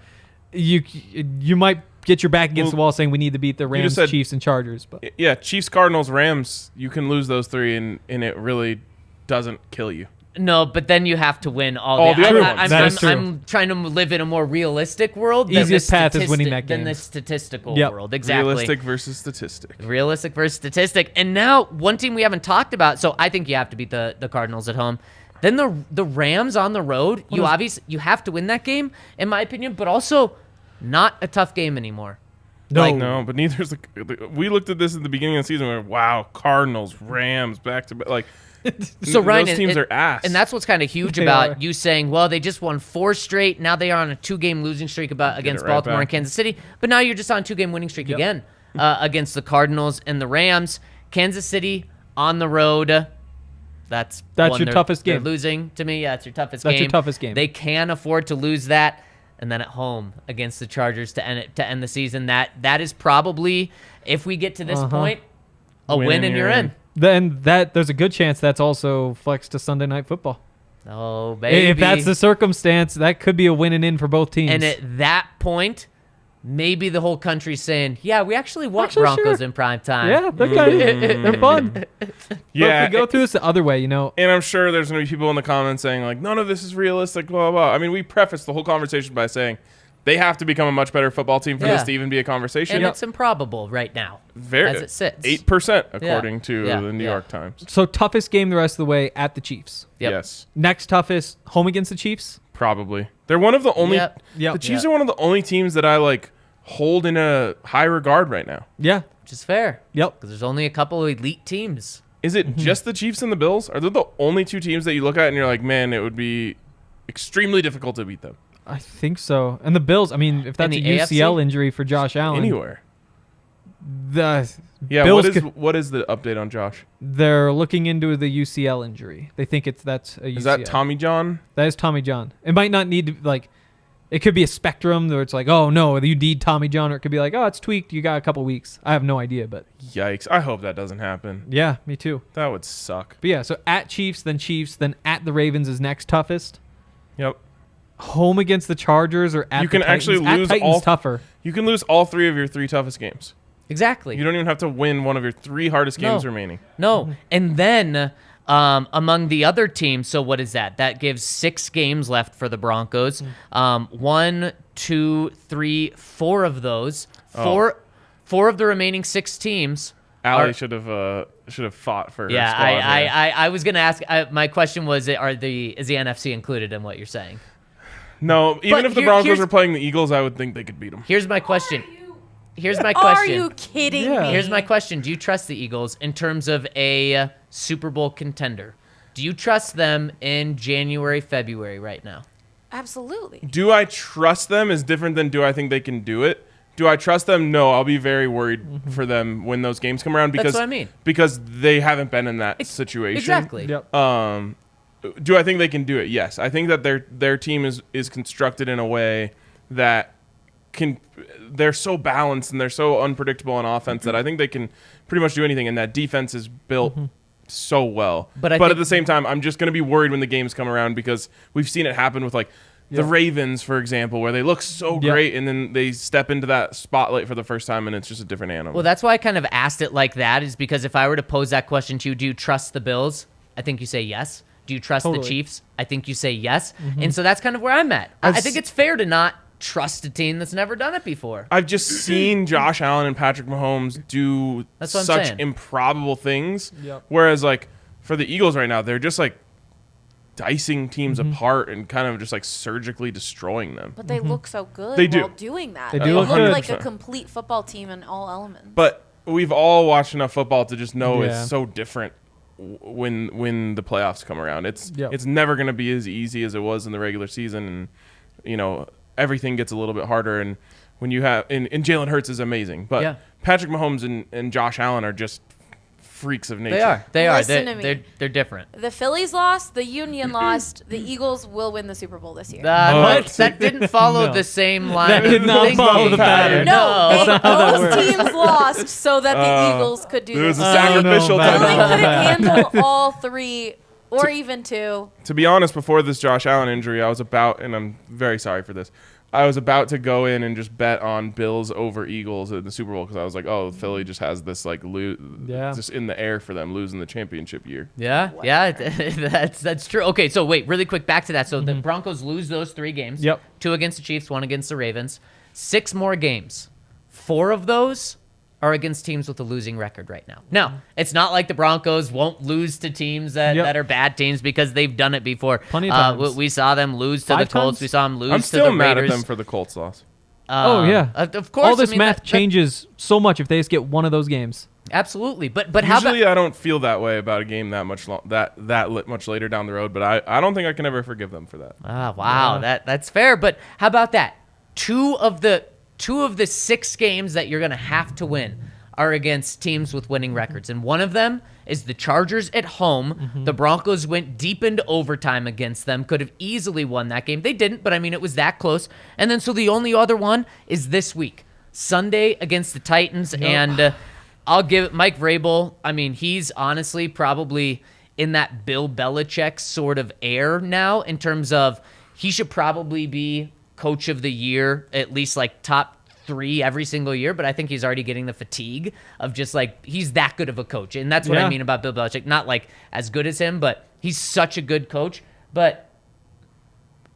you might get your back against the wall saying we need to beat the just Rams, said- Chiefs, and Chargers. But Yeah, Chiefs, Cardinals, Rams, you can lose those 3 and it really doesn't kill you. No, but then you have to win all the other ones. That is true. I'm trying to live in a more realistic world. than Easiest the path is winning statistic- that Than the game. statistical Yep. world. Exactly. Realistic versus statistic. Realistic versus statistic. And now one team we haven't talked about. So I think you have to beat the Cardinals at home. Then the Rams on the road. You have to win that game, in my opinion, but also not a tough game anymore. No, but neither is the. We looked at this at the beginning of the season. We're wow, Cardinals, Rams, back to back. Like, So Ryan, those teams and- are ass. and that's what's kind of huge They about are. you saying, well, they just won 4 straight. Now they are on a 2-game losing streak against right Baltimore back. and Kansas City. But now you're just on a 2-game winning streak again against the Cardinals and the Rams. Kansas City on the road. That's one your toughest they're game. losing to me. Yeah, it's your toughest That's game. your toughest game. They can afford to lose that. And then at home against the Chargers to end the season. That is probably, if we get to this point, a win and you're in. then there's a good chance that's also flexed to Sunday Night Football. Oh, baby. If that's the circumstance, that could be a win and in for both teams. And at that point, maybe the whole country's saying, yeah, we actually want Actually, Broncos sure. in prime time. Yeah, they're kind of, they're fun. But Yeah, if we go through this the other way, and I'm sure there's going to be people in the comments saying, like, none of this is realistic, blah, blah, blah. I mean, we preface the whole conversation by saying they have to become a much better football team for this Yeah. to even be a conversation. And it's improbable right now, Very, as it sits. 8%, according to Yeah. the New Yeah. York Times. so toughest game the rest of the way at the Chiefs. Yep. Yes, Next toughest home against the Chiefs. probably. They're one of the only. Yep. Yep. The Chiefs Yeah. are one of the only teams that I like hold in a high regard right now. Yeah. Which is fair. Yep. Because there's only a couple of elite teams. Is it just the Chiefs and the Bills? Are they the only two teams that you look at and you're like, man, it would be extremely difficult to beat them I think so. And the Bills, I mean, if that's a the UCL AFC? injury for Josh Allen, anywhere? the Yeah. Bills What is the update on Josh? they're looking into the UCL injury. They think that's a UCL. Is that Tommy John? That is Tommy John. It might not need to, like, it could be a spectrum where it's like, oh no, you need Tommy John, or it could be like, oh, it's tweaked. You got a couple weeks. I have no idea, but Yikes! I hope that doesn't happen. yeah, me too. That would suck. But yeah, so at Chiefs, then at the Ravens is next toughest. Yep. Home against the Chargers or at You the can Titans. actually At lose Titans all- tougher. You can lose all three of your three toughest games. Exactly. You don't even have to win one of your three hardest games No. remaining. No. And then among the other teams, so what is that? That gives 6 games left for the Broncos. 1, 2, 3, 4 of those. Four of the remaining 6 teams. Allie should have fought for her Yeah, squad there. I was gonna ask. My question was, is the NFC included in what you're saying? No, even But if the here- Broncos here's- were playing the Eagles, I would think they could beat them. Here's my question. Here's my Are question. you kidding Yeah. me? Here's my question. Do you trust the Eagles in terms of a Super Bowl contender? Do you trust them in January, February right now? Absolutely. Do I trust them is different than do I think they can do it. Do I trust them? No, I'll be very worried for them when those games come around because That's what I mean. because they haven't been in that situation. Exactly. Yep. Do I think they can do it? Yes. I think that their team is constructed in a way that they're so balanced and they're so unpredictable on offense that I think they can pretty much do anything, and that defense is built so well. But at the same time, I'm just going to be worried when the games come around because we've seen it happen with like the Ravens, for example, where they look so great and then they step into that spotlight for the first time and it's just a different animal. Well, that's why I kind of asked it like that, is because if I were to pose that question to you, do you trust the Bills? I think you say yes. Do you trust Totally. the Chiefs? I think you say yes. And so that's kind of where I'm at. I think it's fair to not trust a team that's never done it before. I've just seen Josh Allen and Patrick Mahomes do That's what I'm such saying. improbable things. Yep. Whereas, like, for the Eagles right now, they're just, like, dicing teams apart and kind of just, like, surgically destroying them. But they look so good They do. while doing that. They They do look look good. like a 100%. complete football team in all elements. But we've all watched enough football to just know Yeah. it's so different when the playoffs come around. It's never going to be as easy as it was in the regular season, and you know everything gets a little bit harder. And when you have and Jalen Hurts is amazing, but Yeah. Patrick Mahomes and Josh Allen are just freaks of nature. They are. Listen to me. They're different. The Phillies lost. The Union lost. The Eagles will win the Super Bowl this year. What? That didn't follow No. the same line. That of did not thinking. follow the pattern. No, not how that those works. teams lost so that the Eagles could do There was this. a sacrificial no, type Philly of- couldn't handle all 3 or even 2. To be honest, before this Josh Allen injury, I was about, and I'm very sorry for this, I was about to go in and just bet on Bills over Eagles in the Super Bowl because I was like, oh, Philly just has this like just in the air for them losing the championship year. Yeah, that's true. Okay, so wait, really quick, back to that. So the Broncos lose those 3 games. Yep. 2 against the Chiefs, 1 against the Ravens. 6 more games. 4 of those are against teams with a losing record right now. Now, it's not like the Broncos won't lose to teams that are bad teams because they've done it before. Plenty of times. We saw them lose to 5 the Colts. times? We saw them lose I'm to still the mad Raiders. at them for the Colts loss. Oh yeah, Of course. all this I mean, math that- changes so much if they just get one of those games. Absolutely, but how about? Usually I don't feel that way about a game that much much later down the road, but I don't think I can ever forgive them for that. Ah, wow, that's fair. But how about that? Two of the 6 games that you're gonna have to win are against teams with winning records, and one of them is the Chargers at home. The Broncos went deep into overtime against them. Could have easily won that game. They didn't, but I mean it was that close. And then so the only other one is this week, Sunday against the Titans, and I'll give it Mike Vrabel. I mean, he's honestly probably in that Bill Belichick sort of air now in terms of he should probably be coach of the year, at least like top 3 every single year, but I think he's already getting the fatigue of just like, he's that good of a coach. And that's what I mean about Bill Belichick. Not like as good as him, but he's such a good coach. But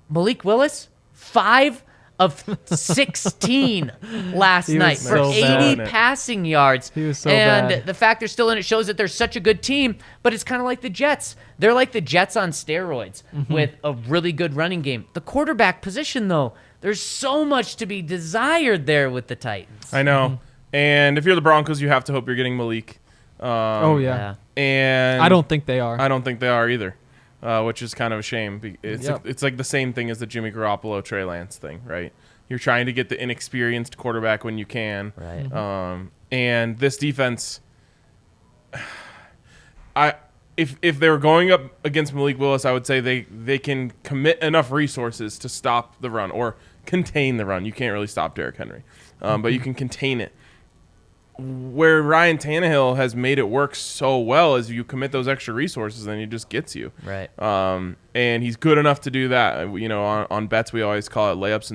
Malik Willis, 5 of 16 last night for so 80 bad. passing yards. He was so and bad. the fact they're still in it shows that they're such a good team, but it's kind of like the Jets. They're like the Jets on steroids with a really good running game. The quarterback position, though, there's so much to be desired there with the Titans. I know. And if you're the Broncos, you have to hope you're getting Malik. Oh, yeah. And I don't think they are. I don't think they are either, which is kind of a shame. It's like the same thing as the Jimmy Garoppolo, Trey Lance thing, right? You're trying to get the inexperienced quarterback when you can. Right. And this defense, if they were going up against Malik Willis, I would say they can commit enough resources to stop the run or contain the run. You can't really stop Derrick Henry, but you can contain it. Where Ryan Tannehill has made it work so well is you commit those extra resources and he just gets you. Right. And he's good enough to do that. You know, on bets we always call it layups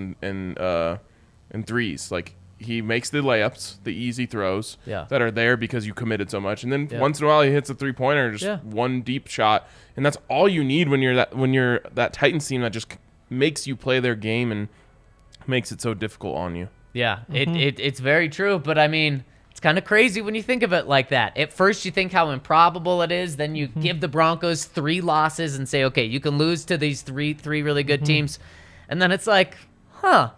and threes. Like he makes the layups, the easy throws that are there because you committed so much, and then once in a while he hits a 3-pointer, just one deep shot, and that's all you need when you're that Titans team that just makes you play their game and makes it so difficult on you. Yeah, it's very true, but I mean, it's kind of crazy when you think of it like that. At first, you think how improbable it is. Then you give the Broncos 3 losses and say, okay, you can lose to these three really good teams. And then it's like, maybe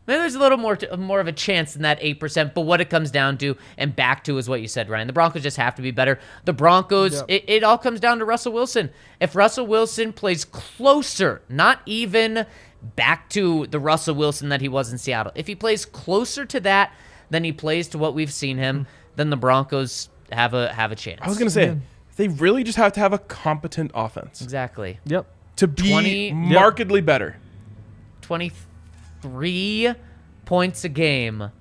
there's a little more of a chance than that 8%. But what it comes down to and back to is what you said, Ryan. The Broncos just have to be better. The Broncos, it all comes down to Russell Wilson. If Russell Wilson plays closer, not even back to the Russell Wilson that he was in Seattle, if he plays closer to that than he plays to what we've seen him, then the Broncos have a chance. I was gonna say they really just have to have a competent offense. Exactly. Yep. To be markedly better. 23 points a game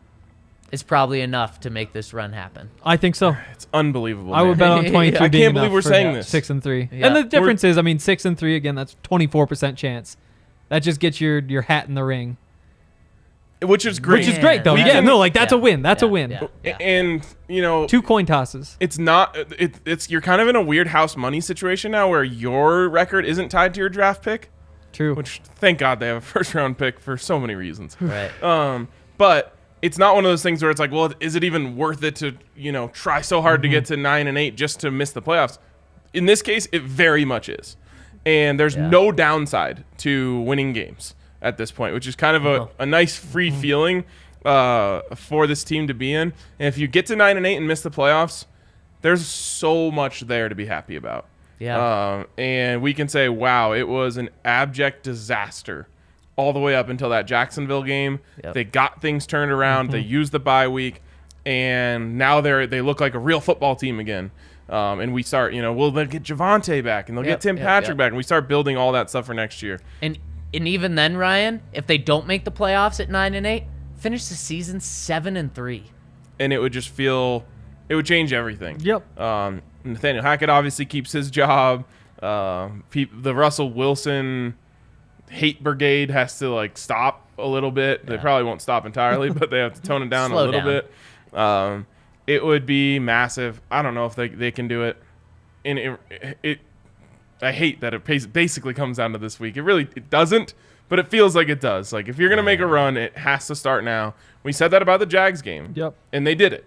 is probably enough to make this run happen. I think so. It's unbelievable. I would bet on 23 I being can't believe enough we're for saying this. 6-3. Yeah. And the difference is, I mean, 6-3 again. That's 24% chance. That just gets your hat in the ring, which is great. which is great though. Yeah. That's a win. That's a win. Yeah. And you know, 2 coin tosses. it's not. It's you're kind of in a weird house money situation now, where your record isn't tied to your draft pick. True. Which, thank God, they have a first round pick for so many reasons. Right. But it's not one of those things where it's like, well, is it even worth it to try so hard to get to 9-8 just to miss the playoffs? In this case, it very much is, and there's no downside to winning games at this point, which is kind of a nice free feeling for this team to be in. And if you get to 9-8 and miss the playoffs, there's so much there to be happy about. Yeah. And we can say, wow, it was an abject disaster all the way up until that Jacksonville game. Yep. They got things turned around. They used the bye week, and now they look like a real football team again. And we start, they'll get Javonte back, and they'll get Tim Patrick back, and we start building all that stuff for next year. And even then, Ryan, if they don't make the playoffs at 9-8, finish the season 7-3. And it would just it would change everything. Yep. Nathaniel Hackett obviously keeps his job. The Russell Wilson hate brigade has to stop a little bit. They probably won't stop entirely, but they have to tone it down a little bit. It would be massive. I don't know if they can do it. And I hate that it basically comes down to this week. It doesn't, but it feels like it does. Like if you're gonna make a run, it has to start now. We said that about the Jags game. Yep. And they did it.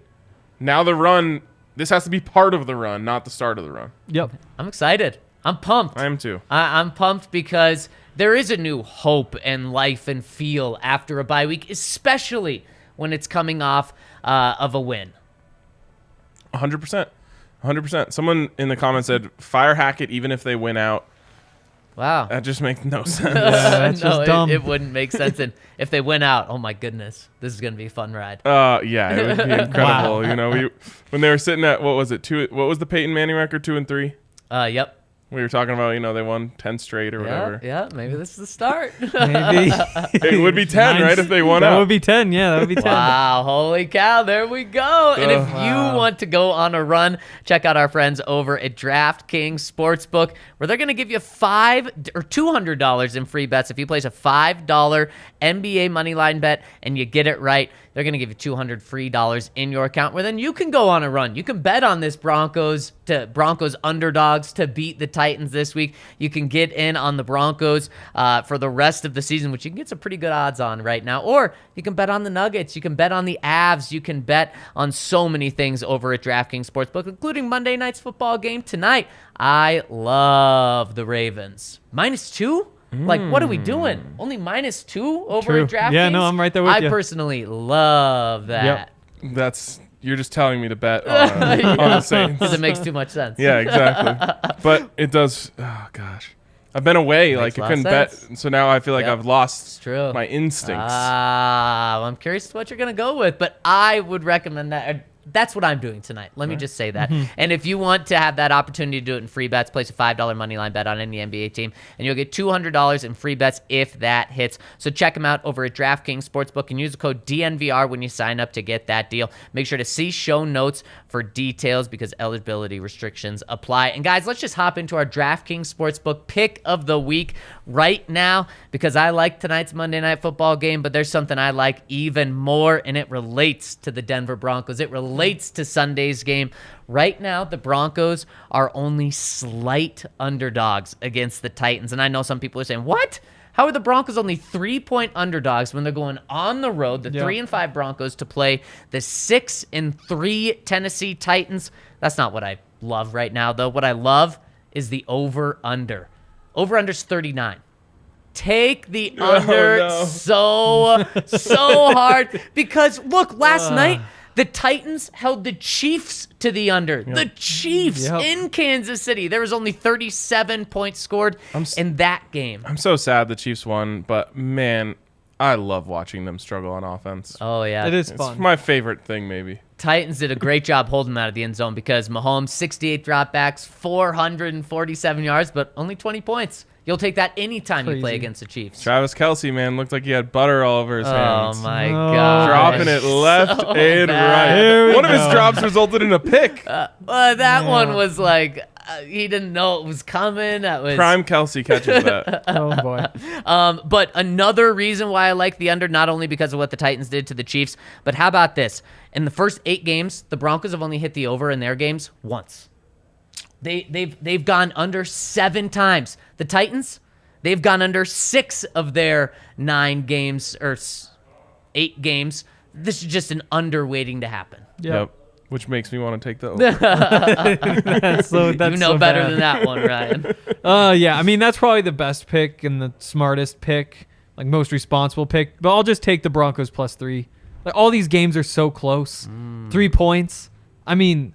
Now the run. This has to be part of the run, not the start of the run. Yep. I'm excited. I'm pumped. I am too. I'm pumped because there is a new hope and life and feel after a bye week, especially when it's coming off of a win. 100%. 100%. Someone in the comments said, fire Hackett even if they win out. Wow. That just makes no sense. That's just dumb. It wouldn't make sense. And if they win out, oh my goodness, this is going to be a fun ride. Yeah, it would be incredible. When they were sitting at, what was it, what was the Peyton Manning record, 2-3? Yep. We were talking about, they won 10 straight or whatever. Yeah, maybe this is the start. Maybe. It would be 10, right, if they won That out. would be 10. Yeah, that would be 10. Wow, holy cow, there we go. And if you want to go on a run, check out our friends over at DraftKings Sportsbook, where they're going to give you $200 in free bets if you place a $5 NBA moneyline bet and you get it right. they're going to give you $200 free in your account, where then you can go on a run. You can bet on this Broncos underdogs to beat the Titans this week. You can get in on the Broncos for the rest of the season, which you can get some pretty good odds on right now. Or you can bet on the Nuggets. You can bet on the Avs. You can bet on so many things over at DraftKings Sportsbook, including Monday night's football game tonight. I love the Ravens. -2? Like, what are we doing? Only -2 over True. at DraftKings? Yeah, no, I'm right there with you. I personally love that. Yep. You're just telling me to bet on the Saints. Because it makes too much sense. Yeah, exactly. But it does. Oh gosh, I've been away. Makes Like a I lot couldn't of bet, sense. so now I feel like Yep. I've lost True. my instincts. Well, I'm curious what you're going to go with, but I would recommend that. That's what I'm doing tonight. Let me just say that. And if you want to have that opportunity to do it in free bets, place a $5 money line bet on any NBA team, and you'll get $200 in free bets if that hits. So check them out over at DraftKings Sportsbook and use the code DNVR when you sign up to get that deal. Make sure to see show notes for details because eligibility restrictions apply. And guys, let's just hop into our DraftKings Sportsbook pick of the week right now, because I like tonight's Monday Night Football game, but there's something I like even more, and it relates to the Denver Broncos. It relates to Sunday's game. Right now, the Broncos are only slight underdogs against the Titans, and I know some people are saying, what? How are the Broncos only 3-point underdogs when they're going on the road, the 3-5 Broncos, to play the 6-3 Tennessee Titans? That's not what I love right now, though. What I love is the over-under. Over-under's 39. Take the under so hard. Because, look, last night, the Titans held the Chiefs to the under. Yep. The Chiefs in Kansas City. There was only 37 points scored in that game. I'm so sad the Chiefs won, but man, I love watching them struggle on offense. Oh, yeah. It is It's fun. my favorite thing, maybe. Titans did a great job holding them out of the end zone because Mahomes, 68 dropbacks, 447 yards, but only 20 points. You'll take that anytime you play Crazy. against the Chiefs. Travis Kelce, man, looked like he had butter all over his hands. Oh, my God. Dropping it left and bad. right. One of his drops resulted in a pick. That one was like, he didn't know it was coming. That was Prime Kelce catches that. Oh, boy. But another reason why I like the under, not only because of what the Titans did to the Chiefs, but how about this? In the first 8 games, the Broncos have only hit the over in their games once. They've gone under 7 times. The Titans, they've gone under 6 of their 9 games or 8 games. This is just an under waiting to happen. Yep. Which makes me want to take the over. That's You know so better bad. than that one, Ryan. Yeah, I mean, that's probably the best pick and the smartest pick, like most responsible pick. But I'll just take the Broncos +3. Like, all these games are so close. 3 points. I mean,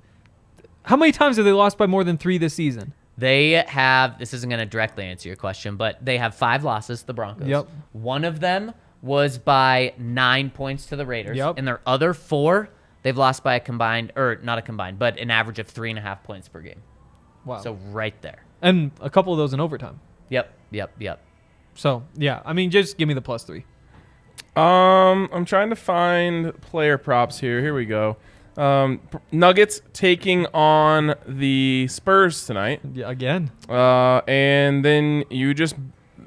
how many times have they lost by more than 3 this season? They have, this isn't going to directly answer your question, but they have 5 losses, the Broncos. Yep. One of them was by 9 points to the Raiders. Yep. And their other 4, they've lost by a combined, or not a combined, but an average of 3.5 points per game. Wow. So right there. And a couple of those in overtime. Yep. So, yeah, I mean, just give me the +3. I'm trying to find player props here. Here we go. Nuggets taking on the Spurs tonight. Yeah, again. And then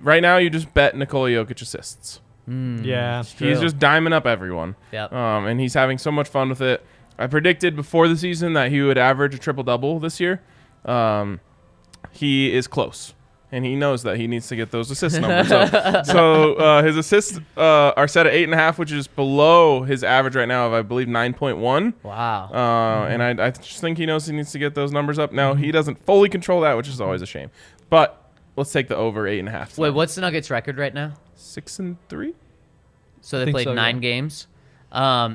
right now you just bet Nikola Jokic assists. Yeah. He's just diming up everyone. Yep. And he's having so much fun with it. I predicted before the season that he would average a triple-double this year. He is close. And he knows that he needs to get those assist numbers. So his assists are set at 8.5, which is below his average right now of, I believe, 9.1. Wow. And I just think he knows he needs to get those numbers up. Now, he doesn't fully control that, which is always a shame. But let's take the over 8.5. Wait, what's the Nuggets record right now? 6-3? So they Think played so, 9 yeah. games.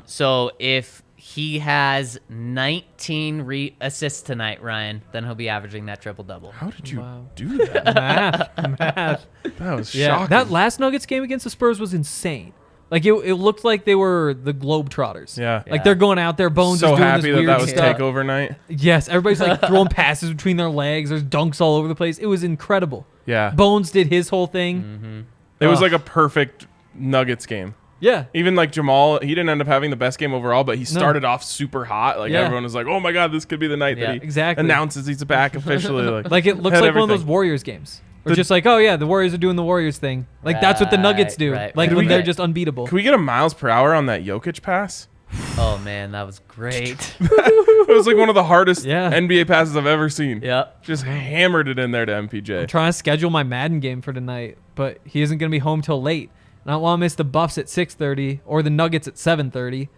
So if he has 19 assists tonight, Ryan, then he'll be averaging that triple-double. How did you Wow. do that? Math. That was Yeah, shocking. that last Nuggets game against the Spurs was insane. Like, it looked like they were the Globetrotters. Yeah. Like, they're going out there, Bones So is doing happy this that weird that was stuff. takeover night. Yes, everybody's like throwing passes between their legs. There's dunks all over the place. It was incredible. Yeah. Bones did his whole thing. It was Ugh. like a perfect Nuggets game. Yeah. Even like Jamal, he didn't end up having the best game overall, but he started off super hot. Like Yeah. everyone was like, "Oh my god, this could be the night Yeah, that he exactly. announces he's back officially." Like, it looks had like one of those everything. Warriors games. Or just like, oh yeah, the Warriors are doing the Warriors thing. Like that's what the Nuggets do. When they're just unbeatable. Can we get a miles per hour on that Jokic pass? Oh man, that was great. It was like one of the hardest Yeah. NBA passes I've ever seen. Yep. Just hammered it in there to MPJ. I'm trying to schedule my Madden game for tonight, but he isn't going to be home till late. And I don't want to miss the Buffs at 6:30 or the Nuggets at 7:30.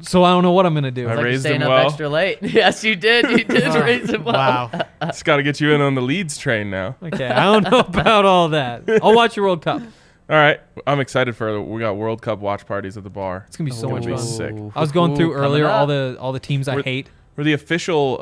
So I don't know what I'm going to do. I Like you're raised staying him up well. extra late. Yes, you did. You did raise him well. Wow. Just got to get you in on the Leeds train now. Okay, I don't know about all that. I'll watch the World Cup. All right. I'm excited for we got World Cup watch parties at the bar. It's going to be so It's much gonna fun. be sick. I was going through Coming earlier up. all the teams I hate. We're the official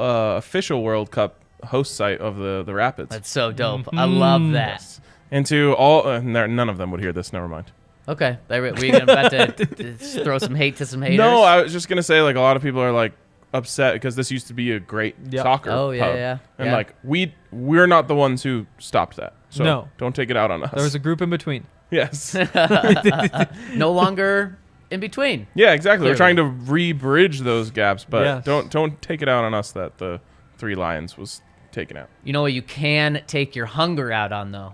World Cup host site of the Rapids. That's so dope. I love that. And to all, none of them would hear this. Never mind. Okay, were you about to throw some hate to some haters? No, I was just gonna say like a lot of people are like upset because this used to be a great Yep. soccer Oh, yeah, pub. yeah, And yeah. like we're not the ones who stopped that. So No. don't take it out on us. There was a group in between. yes. No longer in between. Yeah, exactly. We're trying Clearly. to re-bridge those gaps, but Yes. don't take it out on us that the Three Lions was taken out. You know what you can take your hunger out on though?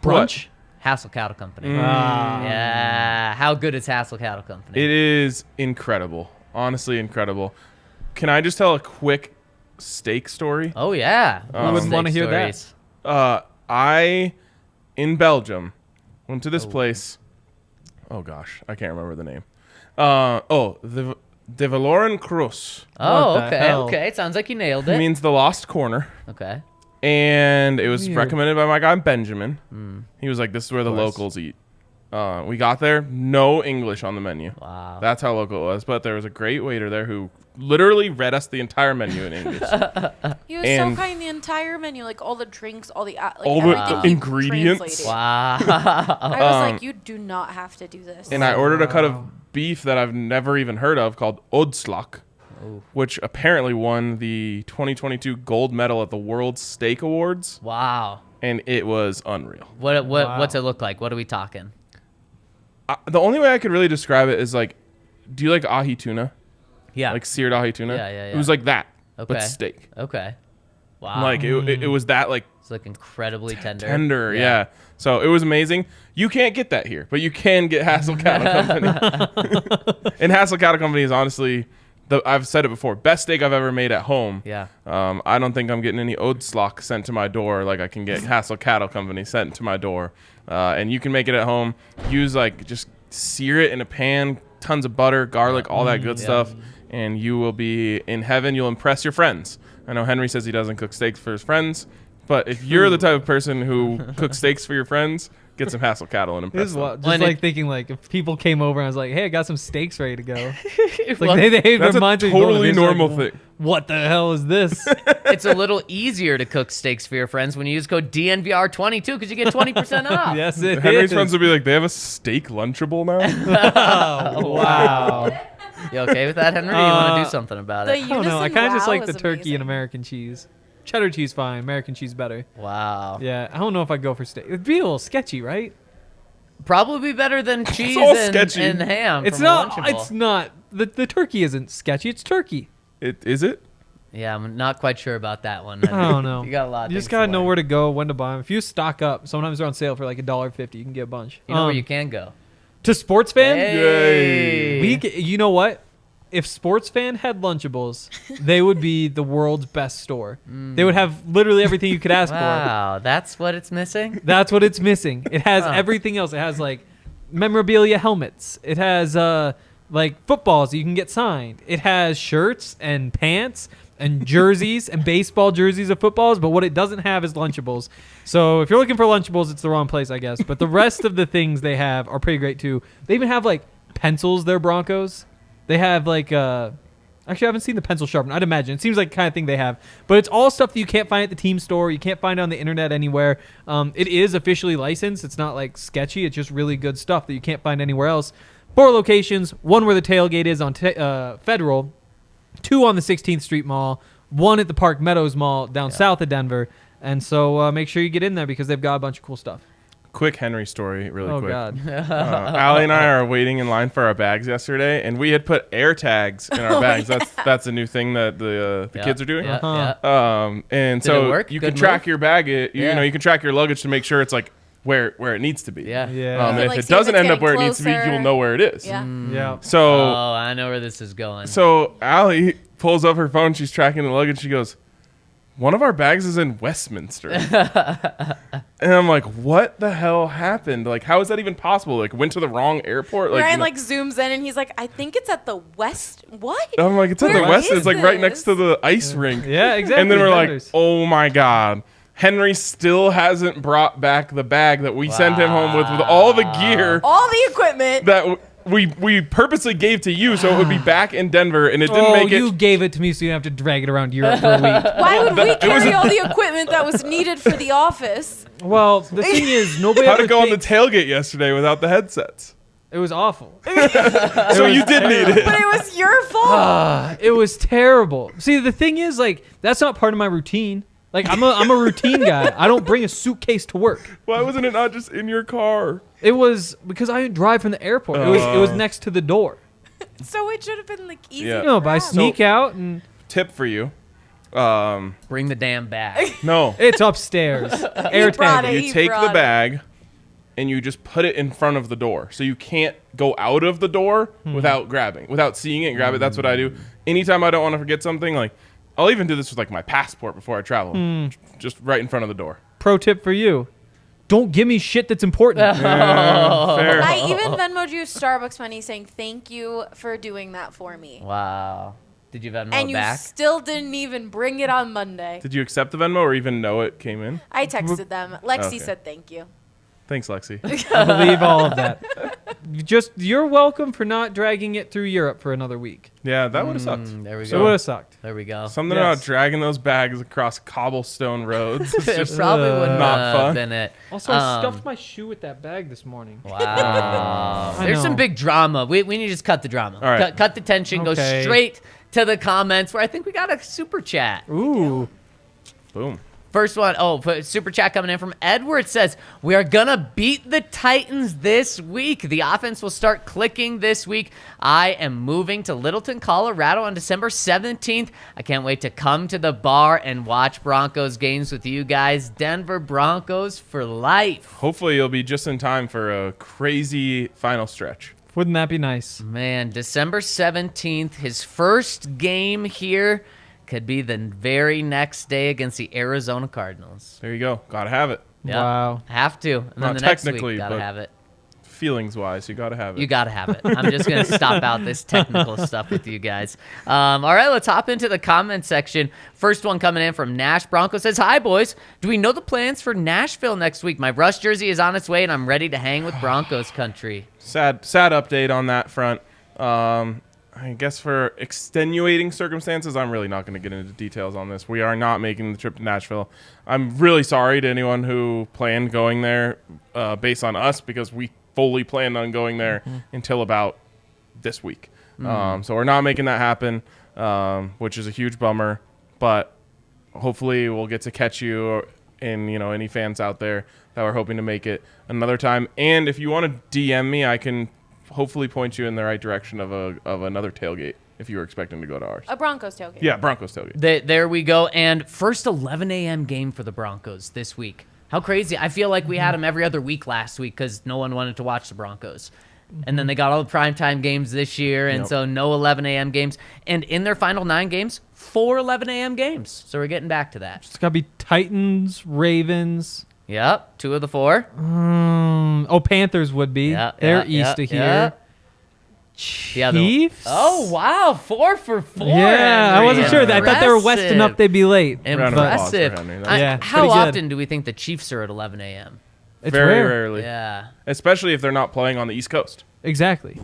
Brunch? Hassel Cattle Company. Ah. Yeah. How good is Hassel Cattle Company? It is incredible. Honestly incredible. Can I just tell a quick steak story? Oh yeah. I wouldn't wanna hear that. that. I in Belgium went to this place. Oh gosh, I can't remember the name. The De Valoren Kroos. Oh, What the okay, hell? okay. It sounds like you nailed It it. means the lost corner. Okay. And it was Weird. recommended by my guy Benjamin. He was like, "This is where the course. locals eat." We got there, no English on the menu. Wow. That's how local it was. But there was a great waiter there who literally read us the entire menu in English. He was And- so kind. The entire menu, like all the drinks, all the like All the everything he ingredients. translated. Wow. I was like, you do not have to do this. And I ordered a cut of beef that I've never even heard of called Odslak, which apparently won the 2022 gold medal at the World Steak Awards. Wow. And it was unreal. What's it look like? What are we talking? The only way I could really describe it is like, do you like ahi tuna? Yeah. Like seared ahi tuna? Yeah, yeah, It was like that, Okay. but steak. Okay. Wow. Like it was that like it's like incredibly tender. tender, yeah. So it was amazing. You can't get that here, but you can get Hassel Cattle Company. And Hassel Cattle Company is honestly, I've said it before, best steak I've ever made at home. Yeah. I don't think I'm getting any Odslok sent to my door like I can get Hassel Cattle Company sent to my door. And you can make it at home. Use like just sear it in a pan, tons of butter, garlic, all that good stuff, and you will be in heaven. You'll impress your friends. I know Henry says he doesn't cook steaks for his friends, but if you're the type of person who cooks steaks for your friends, get some Hassel Cattle and This impress is them. what, just When like it- thinking like if people came over and I was like, hey, I got some steaks ready to go. It's Well, like they That's a reminds me of going to totally this, like, normal thing. What the hell is this? it's a little easier to cook steaks for your friends when you use code DNVR22 because you get 20% off. Yes, it Henry's is. friends will be like, they have a steak Lunchable now? Oh, wow. You okay with that, Henry? You want to do something about The it? I don't know. I Unison kind of just wow like the was turkey and amazing. American cheese. Cheddar cheese fine. American cheese better. Wow. Yeah, I don't know if I'd go for steak. It'd be a little sketchy, right? Probably better than cheese all and, sketchy. and ham. It's from not. a Lunchable. It's not. The turkey isn't sketchy. It's turkey. Is it? Yeah, I'm not quite sure about that one. I don't know. You got a lot. Of You just things to gotta know learn. where to go, when to buy them. If you stock up, sometimes they're on sale for like $1.50. You can get a bunch. You know where you can go. To Sports Fan, Hey. you know what? If Sports Fan had Lunchables, they would be the world's best store. They would have literally everything you could ask for. Wow, that's what it's missing. That's what it's missing. It has Huh. everything else. It has like memorabilia helmets. It has like footballs that you can get signed. It has shirts and pants and jerseys and baseball jerseys of footballs, but what it doesn't have is Lunchables. So if you're looking for Lunchables, it's the wrong place, I guess. But the rest of the things they have are pretty great too. They even have like pencils, they're Broncos. They have like actually I haven't seen the pencil sharpener. I'd imagine. It seems like the kind of thing they have. But it's all stuff that you can't find at the team store. You can't find on the internet anywhere. It is officially licensed. It's not like sketchy. It's just really good stuff that you can't find anywhere else. 4 locations. 1 where the tailgate is on Federal. 2 on the 16th Street Mall. 1 at the Park Meadows Mall down south of Denver. And so make sure you get in there because they've got a bunch of cool stuff. quick Henry story, really Oh quick. God. Allie and I are waiting in line for our bags yesterday, and we had put air tags in our bags. That's a new thing that the kids are doing. Yeah, Uh-huh. yeah. And Did it so work? you Good can track move? your bag. You Yeah. know, you can track your luggage to make sure it's like where it needs to be. Yeah. Yeah. And can, if like, it see if doesn't it's end up getting where it needs to be, closer. you'll know where it is. Yeah. Yeah. So Oh, I know where this is going. so Allie pulls up her phone. She's tracking the luggage. She goes, "One of our bags is in Westminster." And I'm like, "What the hell happened? Like, how is that even possible? Like, went to the wrong airport?" Like, Ryan zooms in and he's like, I think it's at the west. What? I'm like, "It's at the Where West. is It's like right next to this? the ice rink." Yeah, exactly. And then we're like, Vendors. "Oh my god." Henry still hasn't brought back the bag that we sent him home with all the gear All the equipment. that we purposely gave to you so it would be back in Denver, and it didn't Oh, make you it. gave it to me so you didn't have to drag it around Europe for a week. Why would we carry all the equipment that was needed for the office? Well, the thing is, nobody How'd ever it go on the thinks- tailgate yesterday without the headsets? It was awful. So you did need it. But it was your fault. It was terrible. See, the thing is, that's not part of my routine. Like, I'm a routine guy. I don't bring a suitcase to work. Why wasn't it not just in your car? It was because I didn't drive from the airport. It was next to the door. So it should have been easy. Yeah. to You know, but I grab. sneak out and Tip for you. Bring the damn bag. No. it's upstairs. Air brought tag. it. You He take brought the it. bag and you just put it in front of the door. So you can't go out of the door without grabbing, without seeing it and grab it. That's what I do. Anytime I don't want to forget something, like I'll even do this with like my passport before I travel. Just right in front of the door. Pro tip for you: don't give me shit that's important. Fair. I even Venmoed you Starbucks money saying thank you for doing that for me. Wow. Did you Venmo And it you back? still didn't even bring it on Monday. Did you accept the Venmo or even know it came in? I texted them. Lexi Okay. said thank you. Thanks, Lexi. I believe all of that. You're welcome for not dragging it through Europe for another week. Yeah, that would have sucked. There we It go. would have sucked. There we go. Something Yes. about dragging those bags across cobblestone roads. It's It just probably wouldn't not have fun. been it. Also, I stuffed my shoe with that bag this morning. Wow. I There's some know. big drama. We need to just cut the drama. All right. Cut the tension. Go Okay. straight to the comments where I think we got a super chat. Ooh. Boom. First one, super chat coming in from Edward says, we are going to beat the Titans this week. The offense will start clicking this week. I am moving to Littleton, Colorado on December 17th. I can't wait to come to the bar and watch Broncos games with you guys. Denver Broncos for life. Hopefully you'll be just in time for a crazy final stretch. Wouldn't that be nice? Man, December 17th, his first game here could be the very next day against the Arizona Cardinals. There you go. Gotta have it. Yep. Wow. Have to. And then Not the next technically, week, gotta but- have it. Feelings wise, you gotta have it. You gotta have it. I'm just gonna stop out this technical stuff with you guys. All right, let's hop into the comment section. First one coming in from Nash Bronco says, "Hi boys, do we know the plans for Nashville next week? My Rush jersey is on its way, and I'm ready to hang with Broncos country." Sad update on that front. I guess for extenuating circumstances, I'm really not going to get into details on this. We are not making the trip to Nashville. I'm really sorry to anyone who planned going there based on us, because we fully planned on going there until about this week. So we're not making that happen, which is a huge bummer. But hopefully we'll get to catch you and any fans out there that were hoping to make it another time. And if you want to DM me, I can hopefully point you in the right direction of another tailgate if you were expecting to go to ours. A Broncos tailgate. Yeah, Broncos tailgate. There we go. And first 11 a.m. game for the Broncos this week. How crazy. I feel like we had them every other week last week because no one wanted to watch the Broncos. And then they got all the primetime games this year, and so no 11 a.m. games. And in their final 9 games, 4 11 a.m. games. So we're getting back to that. It's got to be Titans, Ravens. Yep, 2 of the 4. Panthers would be. They're east of here. The other- Chiefs? Oh, wow. 4 for 4. Yeah, I Henry. wasn't sure. I thought they were west Impressive. enough they'd be late. Round of applause for Impressive. Henry. Yeah, How pretty good. often do we think the Chiefs are at 11 a.m.? It's Very rare. rarely. Yeah. Especially if they're not playing on the East Coast. Exactly.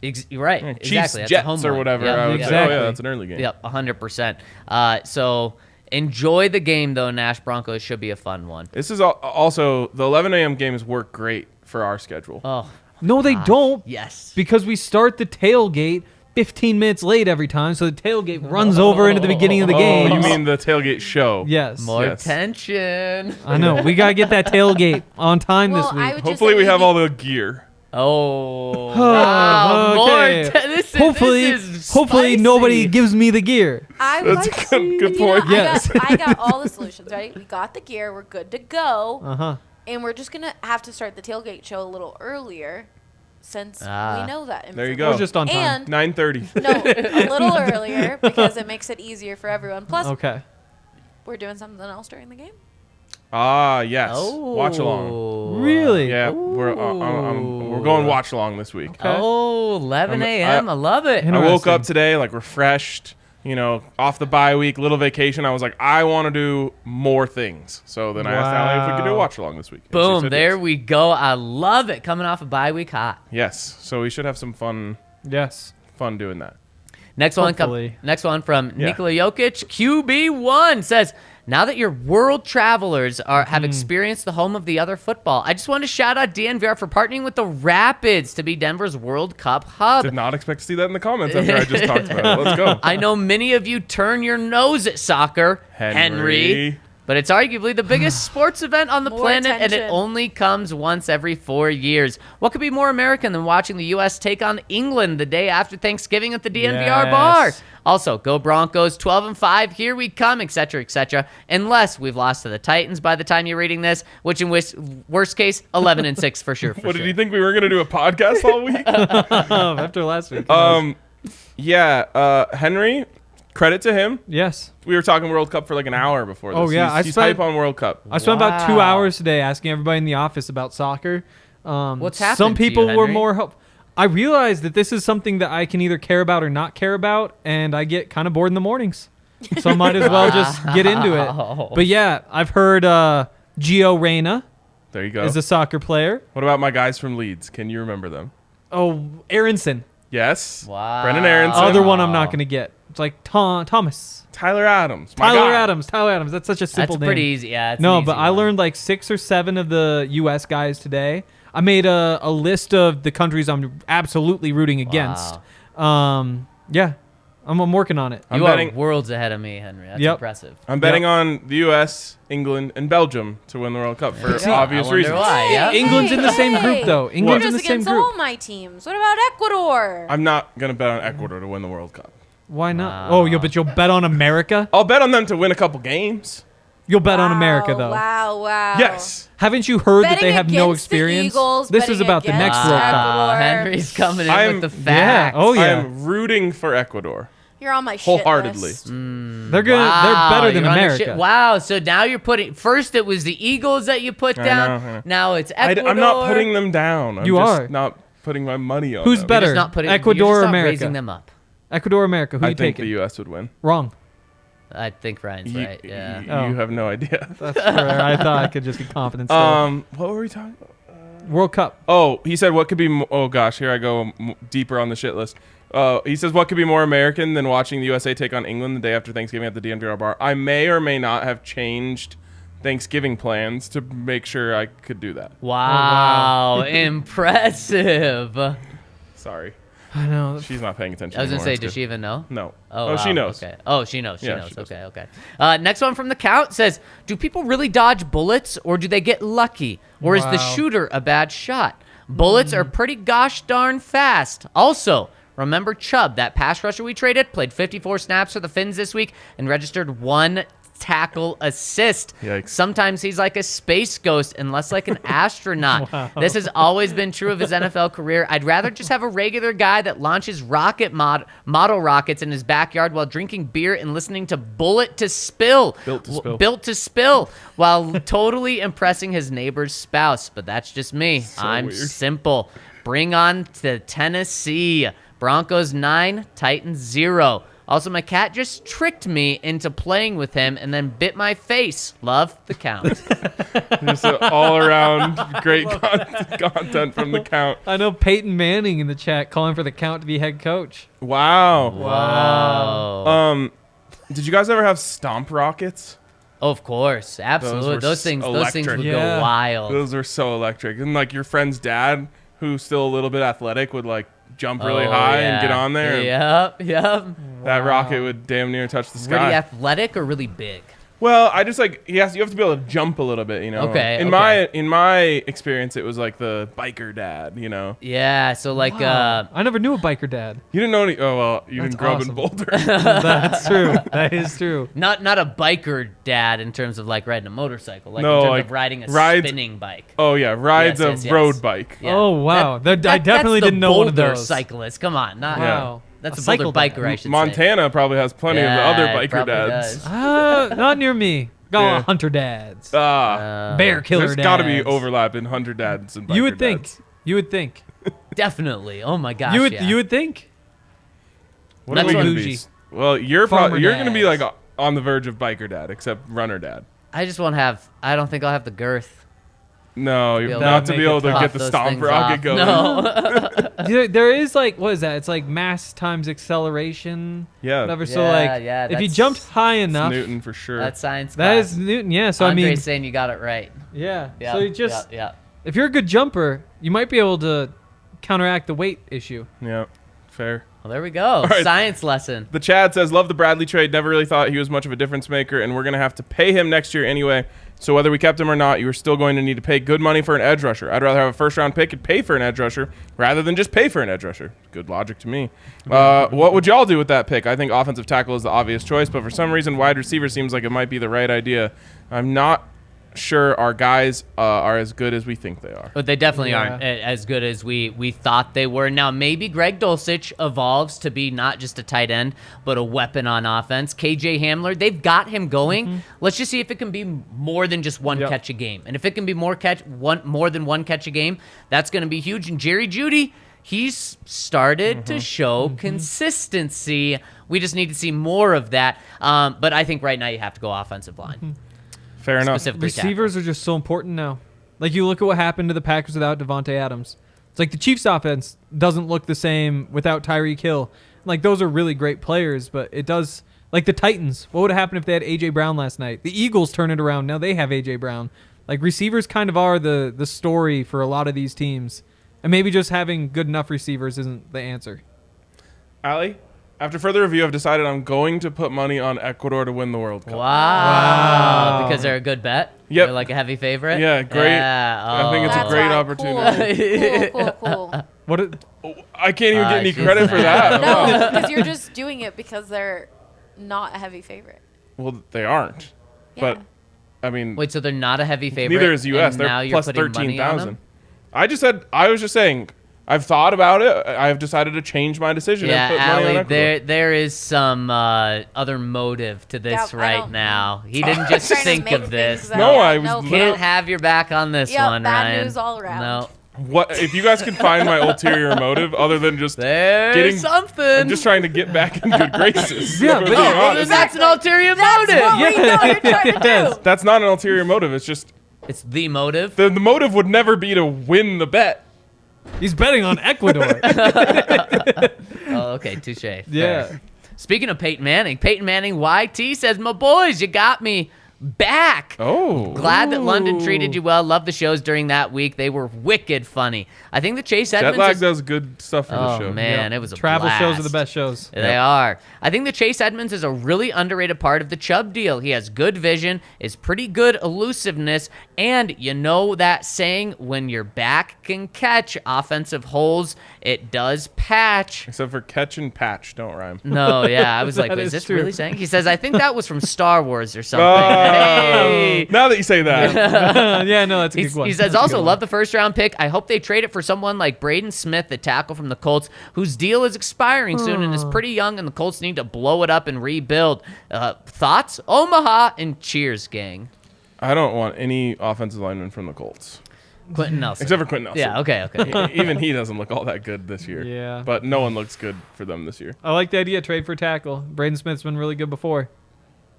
You're right. Chiefs, Exactly. That's a Jets, home or one. whatever. Yep. I would say, Exactly. oh yeah, that's an early game. Yep, 100%. So enjoy the game, though. Nash Broncos should be a fun one. This is also the 11 a.m. games work great for our schedule. Oh, No, they don't. yes. Because we start the tailgate 15 minutes late every time, so the tailgate runs over into the beginning of the game. Oh, you mean the tailgate show? Yes. More Yes. tension. I know. We got to get that tailgate on time Well, this week. I would just Hopefully say we have maybe- all the gear. Oh, wow. okay. Hopefully Hopefully nobody gives me the gear. I would That's like a good point. Yes. I got all the solutions, right? We got the gear. We're good to go. Uh-huh. And we're just going to have to start the tailgate show a little earlier since we know that. There you information. go. We're just on time. And 9:30. no, a little earlier because it makes it easier for everyone. Plus, Okay. we're doing something else during the game. Ah, yes. Oh. Watch along. Really? Yeah, we're going watch along this week. Oh, 11 a.m. I love it. And- I woke Interesting. up today like refreshed, off the bye week, little vacation. I was like, I want to do more things. So then I asked Allie if we could do a Wow. watch along this week. And she Boom, said there yes. we go. I love it. Coming off a bye week hot. Yes. So we should have some fun Yes. doing that. Next one, Hopefully. next one from Yeah. Nikola Jokic, QB1 says, now that your world travelers have experienced the home of the other football, I just want to shout out DNVR for partnering with the Rapids to be Denver's World Cup hub. Did not expect to see that in the comments after I just talked about it. Let's go. I know many of you turn your nose at soccer, Henry, but it's arguably the biggest sports event on the More planet, and it tension. only comes once every 4 years. What could be more American than watching the U.S. take on England the day after Thanksgiving at the DNVR Yes. bar? Also, go Broncos, 12-5, here we come, etc., etc. Unless we've lost to the Titans by the time you're reading this, which in worst case, 11-6 for sure. What did you think we were going to do a podcast all week? After last week. Henry, credit to him. Yes. We were talking World Cup for like an hour before this. Oh, yeah, He's hype on World Cup. I spent about 2 Wow. hours today asking everybody in the office about soccer. What's happened Some to you, people were Henry? more helpful. I realized that this is something that I can either care about or not care about, and I get kind of bored in the mornings. So I might as well just get into Wow. it. But yeah, I've heard Gio Reyna There you go. is a soccer player. What about my guys from Leeds? Can you remember them? Oh, Aronson. Yes. Wow. Brendan Aronson. Other one I'm not going to get. It's like Thomas. Tyler Adams. My Tyler guy. Adams. Tyler Adams. That's such a simple That's name. pretty easy. Yeah. It's No, an but easy I one. learned like 6 or 7 of the U.S. guys today. I made a list of the countries I'm absolutely rooting against. Yeah, I'm working on it. I'm You betting- are worlds ahead of me, Henry. That's Yep. impressive. I'm betting on the U.S., England, and Belgium to win the World Cup for Yeah, obvious I wonder reasons. why. Yeah. England's in the same group, though. We're England's in just the same against group. all my teams. What about Ecuador? I'm not going to bet on Ecuador to win the World Cup. Why not? Wow. Oh, but you'll bet on America? I'll bet on them to win a couple games. You'll bet on America, though. Wow. Yes. Haven't you heard that Betting they have no against the experience? Eagles, This is betting about the next against World Cup. Ecuador. Henry's coming in I'm- with the Yeah. facts. Oh, I yeah. am rooting for Ecuador. You're on my shit Wholeheartedly. list. They're good. They're better than you're on a America. shit- Wow. So now you're putting. First, it was the Eagles that you put I down. know, I know. Now it's Ecuador. I'm not putting them down. I'm You just are. not putting my money on Who's them. better? You're just not putting, Ecuador you're or just not America? raising them up. Ecuador, America. Who I you think taking? the U.S. would win. Wrong. I think Ryan's right. Yeah. Oh. You have no idea. That's fair. I thought I could just be confident. Still. What were we talking about? World Cup. Oh, he said what could be. Oh gosh, here I go deeper on the shit list. He says what could be more American than watching the USA take on England the day after Thanksgiving at the DNVR bar. I may or may not have changed Thanksgiving plans to make sure I could do that. Wow. Impressive. Sorry, I know. she's not paying attention. I was gonna anymore. say, It's does good. she even know? No. Oh, she wow, knows. Okay. Oh, she knows. She Yeah, knows. she does. Okay. Okay. Next one from the count says, "Do people really dodge bullets, or do they get lucky, or is the Wow. shooter a bad shot? Bullets are pretty gosh darn fast. Also, remember Chubb, that pass rusher we traded, played 54 snaps for the Finns this week and registered 1 tackle assist. Yikes. Sometimes he's like a space ghost and less like an astronaut. This has always been true of his NFL career. I'd rather just have a regular guy that launches model rockets in his backyard while drinking beer and listening to Built to Spill while totally impressing his neighbor's spouse. But that's just me. I'm weird. simple. Bring on to Tennessee. Broncos 9, Titans 0. Also, my cat just tricked me into playing with him and then bit my face. Love the count. Just all around great content from the count. I know Peyton Manning in the chat calling for the count to be head coach. Wow. Wow. Did you guys ever have stomp rockets? Of course, absolutely. were Those things electric. would Yeah. go wild. Those were so electric. And like your friend's dad, who's still a little bit athletic, would like jump really high and get on there. Yep. That rocket would damn near touch the sky. Really athletic or really big? Well, I just like you have to be able to jump a little bit, you know. Okay. In my experience, it was like the biker dad, you know. Yeah. So like, I never knew a biker dad. You didn't know any. Oh well, you That's didn't grow awesome. up in Boulder. That's true. That is true. not a biker dad in terms of like riding a motorcycle, like No, in terms like of riding a rides- spinning bike. Oh yeah, rides Yes, a yes. road bike. Yeah. Oh wow, I definitely that's the didn't know one of Boulder those. cyclist. Come on, not Wow. That's A a Boulder cycle biker, dad. I should say. Montana probably has plenty of the Yeah, other it biker probably dads. does. Not near me. Got Yeah. hunter dads, Ah, bear killer there's dads. got to be overlap in hunter dads and biker You would think. dads. You would think. Definitely. Oh my gosh. You would. yeah. You would think. What That's are we what- gonna be? Bougie. Well, you're Farmer gonna be dads. like on the verge of biker dad, except runner dad. I just won't have. I don't think I'll have the girth. No, be you're able not to to be make able it to tough. get the Those stomp things rocket off. going. No. There is like, what is that? It's like mass times acceleration. Yeah, Whatever. So Yeah, like, yeah, if you that's- jumped high it's enough, Newton for sure. That's science. that class. is Newton. Yeah. So Andre's I mean, saying you got it right. yeah. Yeah. So you just, yeah. if you're a good jumper, you might be able to counteract the weight issue. Yeah, fair. Well, there we go. right. Science lesson. The Chad says, love the Bradley trade. Never really thought he was much of a difference maker, and we're going to have to pay him next year anyway. So whether we kept him or not, you were still going to need to pay good money for an edge rusher. I'd rather have a first-round pick and pay for an edge rusher rather than just pay for an edge rusher. Good logic to me. What would y'all do with that pick? I think offensive tackle is the obvious choice, but for some reason, wide receiver seems like it might be the right idea. I'm not sure our guys are as good as we think they are. But they definitely Yeah. aren't as good as we thought they were. Now, maybe Greg Dulcich evolves to be not just a tight end, but a weapon on offense. KJ Hamler, they've got him going. Let's just see if it can be more than just one Yep. catch a game. And if it can be more than one catch a game, that's going to be huge. And Jerry Jeudy, he's started to show consistency. We just need to see more of that. But I think right now you have to go offensive line. Fair enough. Specifically tackle. Receivers are just so important now. Like you look at what happened to the Packers without Devontae Adams. It's like the Chiefs' offense doesn't look the same without Tyreek Hill. Like those are really great players, but it does. Like the Titans, what would have happened if they had AJ Brown last night? The Eagles turn it around. Now they have AJ Brown. Like receivers kind of are the story for a lot of these teams, and maybe just having good enough receivers isn't the answer. Allie, after further review, I've decided I'm going to put money on Ecuador to win the World Cup. Wow. Because they're a good bet? Yep. They're like a heavy favorite? Yeah, great. Yeah. I think it's a That's great right. opportunity. Cool. What? It, I can't even get any she's credit for mad. that. Wow. No, because you're just doing it because they're not a heavy favorite. Well, they aren't. Yeah. But, I mean, Wait, so they're not a heavy favorite? neither is U.S. and They're now you're plus putting money on 13,000. them? I was just saying, I've thought about it. I've decided to change my decision Yeah, and put money on Allie, Ecuador. there is some other motive to this Yeah, I right don't- now. He didn't just Trying to think make of this. things up. No, I was Nope. literally- Can't have your back on this Yep, one, bad Ryan. news all around. No, What if you guys can find my ulterior motive other than just there's getting something. I'm just trying to get back in good graces. Yeah, If but- we're being Oh, well, then honest. that's an ulterior That's motive. what we know you're trying to Yes. do. That's not an ulterior motive. It's just It's the motive. the motive would never be to win the bet. he's betting on Ecuador. Oh, okay, touche. Yeah. Fair. Speaking of Peyton Manning, YT says, "My boys, you got me back." Oh. Glad that London treated you well. Love the shows during that week. They were wicked funny. I think the Chase Jet Edmonds lag is- does good stuff for the Oh show. man, it was a Travel shows are the blast. best shows. They are. I think the Chase Edmonds is a really underrated part of the Chubb deal. He has good vision, is pretty good elusiveness, and you know that saying, when your back can catch offensive holes, it does patch. Except for catch and patch, don't rhyme. No, yeah, I was like, That is is this true. really saying? He says, I think that was from Star Wars or something. Hey. Now that you say that, Yeah, no, that's a good one. He says, That's a also good one. love the first round pick. I hope they trade it for someone like Braden Smith, the tackle from the Colts, whose deal is expiring soon and is pretty young, and the Colts need to blow it up and rebuild. Thoughts? Omaha and cheers, gang. I don't want any offensive lineman from the Colts. Quentin Nelson. Except for Quentin Nelson. Yeah, okay. Even he doesn't look all that good this year. Yeah. But no one looks good for them this year. I like the idea. Trade for tackle. Braden Smith's been really good before.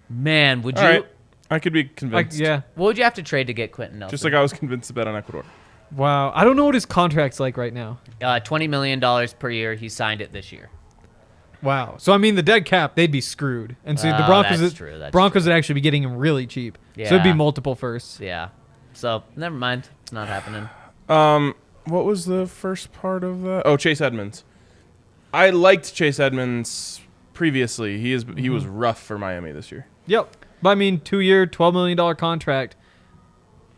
Man, would All you? right. I could be Like, convinced. yeah. What would you have to trade to get Quentin Nelson? Just like I was convinced to bet on Ecuador. Wow. I don't know what his contract's like right now. $20 million per year. He signed it this year. Wow. So I mean, the dead cap, they'd be screwed. And so the Oh, Broncos, that's true, that's Broncos would actually be getting him really cheap. So it'd be Yeah. multiple firsts. Yeah. So never mind. It's not happening. What was the first part of that? Oh, Chase Edmonds. I liked Chase Edmonds previously. He was rough for Miami this year. Yep. But I mean, 2-year, $12 million contract.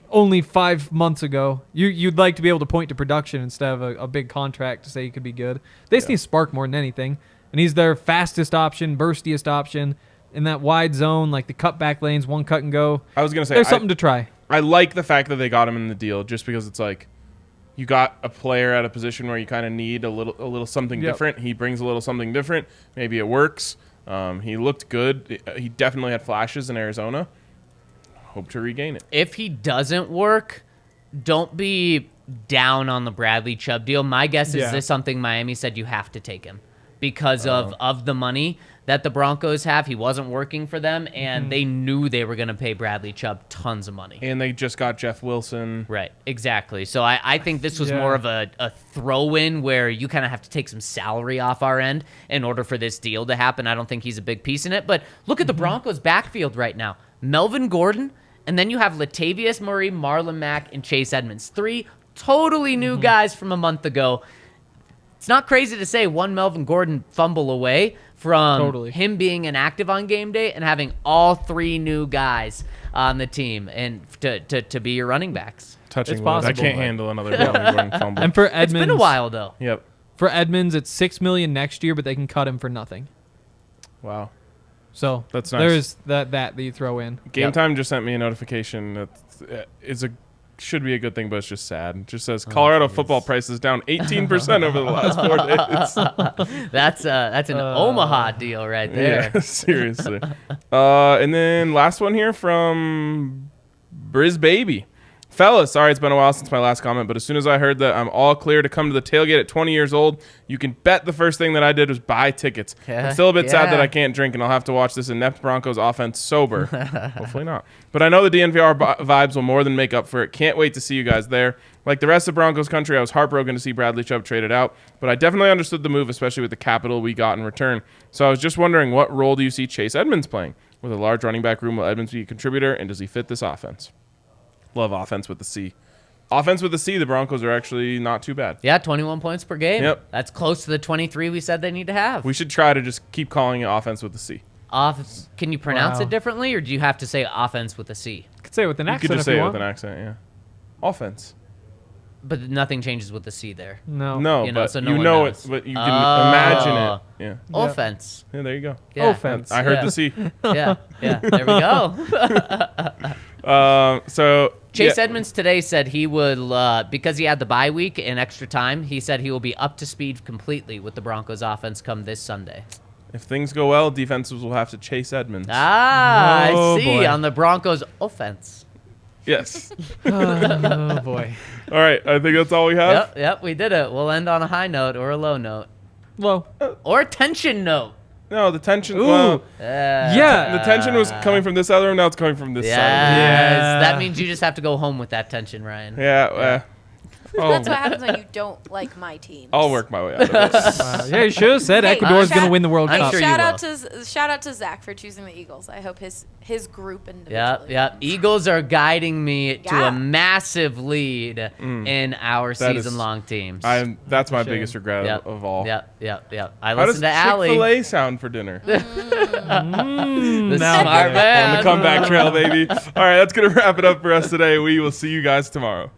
Only 5 months ago, you'd like to be able to point to production instead of a big contract to say he could be good. They just need spark more than anything, and he's their fastest option, burstiest option in that wide zone, like the cutback lanes, one cut and go. I was gonna say there's something to try. I like the fact that they got him in the deal, just because it's like you got a player at a position where you kind of need a little something different. He brings a little something different. Maybe it works. He looked good. He definitely had flashes in Arizona. Hope to regain it. If he doesn't work, don't be down on the Bradley Chubb deal. My guess is this something Miami said you have to take him because of the money that the Broncos have. He wasn't working for them, and they knew they were going to pay Bradley Chubb tons of money. And they just got Jeff Wilson. Right, exactly. So I think this was more of a throw-in where you kind of have to take some salary off our end in order for this deal to happen. I don't think he's a big piece in it. But look at the Broncos' backfield right now. Melvin Gordon, and then you have Latavius Murray, Marlon Mack, and Chase Edmonds. 3 totally new guys from a month ago. It's not crazy to say one Melvin Gordon fumble away from him being inactive on game day and having all 3 new guys on the team and to be your running backs. Touching It's wood. possible, I can't but- handle another Melvin Gordon fumble. And for Edmonds, It's been a while, though. Yep. For Edmonds, it's $6 million next year, but they can cut him for nothing. Wow. So That's nice. there's that you throw in. Game Time just sent me a notification that should be a good thing, but it's just sad. It just says Colorado football prices down 18% over the last 4 days. That's an Omaha deal right there. Yeah, seriously. And then last one here from Briz Baby. Fellas, sorry it's been a while since my last comment, but as soon as I heard that I'm all clear to come to the tailgate at 20 years old, you can bet the first thing that I did was buy tickets. I'm still a bit sad that I can't drink, and I'll have to watch this inept Broncos offense sober. Hopefully not. But I know the DNVR vibes will more than make up for it. Can't wait to see you guys there. Like the rest of Broncos country, I was heartbroken to see Bradley Chubb traded out, but I definitely understood the move, especially with the capital we got in return. So I was just wondering, what role do you see Chase Edmonds playing? With a large running back room, will Edmonds be a contributor, and does he fit this offense? Love offense with the C. Offense with the C, the Broncos are actually not too bad. Yeah, 21 points per game. Yep. That's close to the 23 we said they need to have. We should try to just keep calling it offense with the C. Can you pronounce Wow. it differently, or do you have to say offense with a C? You could say it with an You accent could just if say you it want. with an accent, yeah. Offense. But nothing changes with the C there. No. No, You know, but so no you one know knows. it, but you can imagine it. Yeah. Yeah. Offense. Yeah, there you go. Yeah. Offense. I heard Yeah. the C. Yeah, yeah. There we go. So Chase yeah, Edmonds today said he would, because he had the bye week and extra time, he said he will be up to speed completely with the Broncos offense come this Sunday. if things go well, defenses will have to chase Edmonds. Oh, I see, boy. on the Broncos offense. Yes. Oh boy. All right, I think that's all we have. Yep, we did it. We'll end on a high note or a low note. Low. Or a tension note. No, the tension. Ooh. Well, Yeah. the tension was coming from this other room. Now it's coming from this Yes. side. Yeah. That means you just have to go home with that tension, Ryan. Yeah. That's what happens when you don't like my team. I'll work my way out of this. Yeah, you should have said Hey, Ecuador's shout- going to win the World I'm Cup. sure you shout out to Zach for choosing the Eagles. I hope his group individually. Yep. wins. Eagles are guiding me to Yeah. a massive lead in our That is- season-long teams. That's my Shame. biggest regret Yep. of all. Yep. I How does listen to Allie, Chick-fil-A sound for dinner? the Now smart we're man. On the comeback trail, baby. All right, that's going to wrap it up for us today. We will see you guys tomorrow.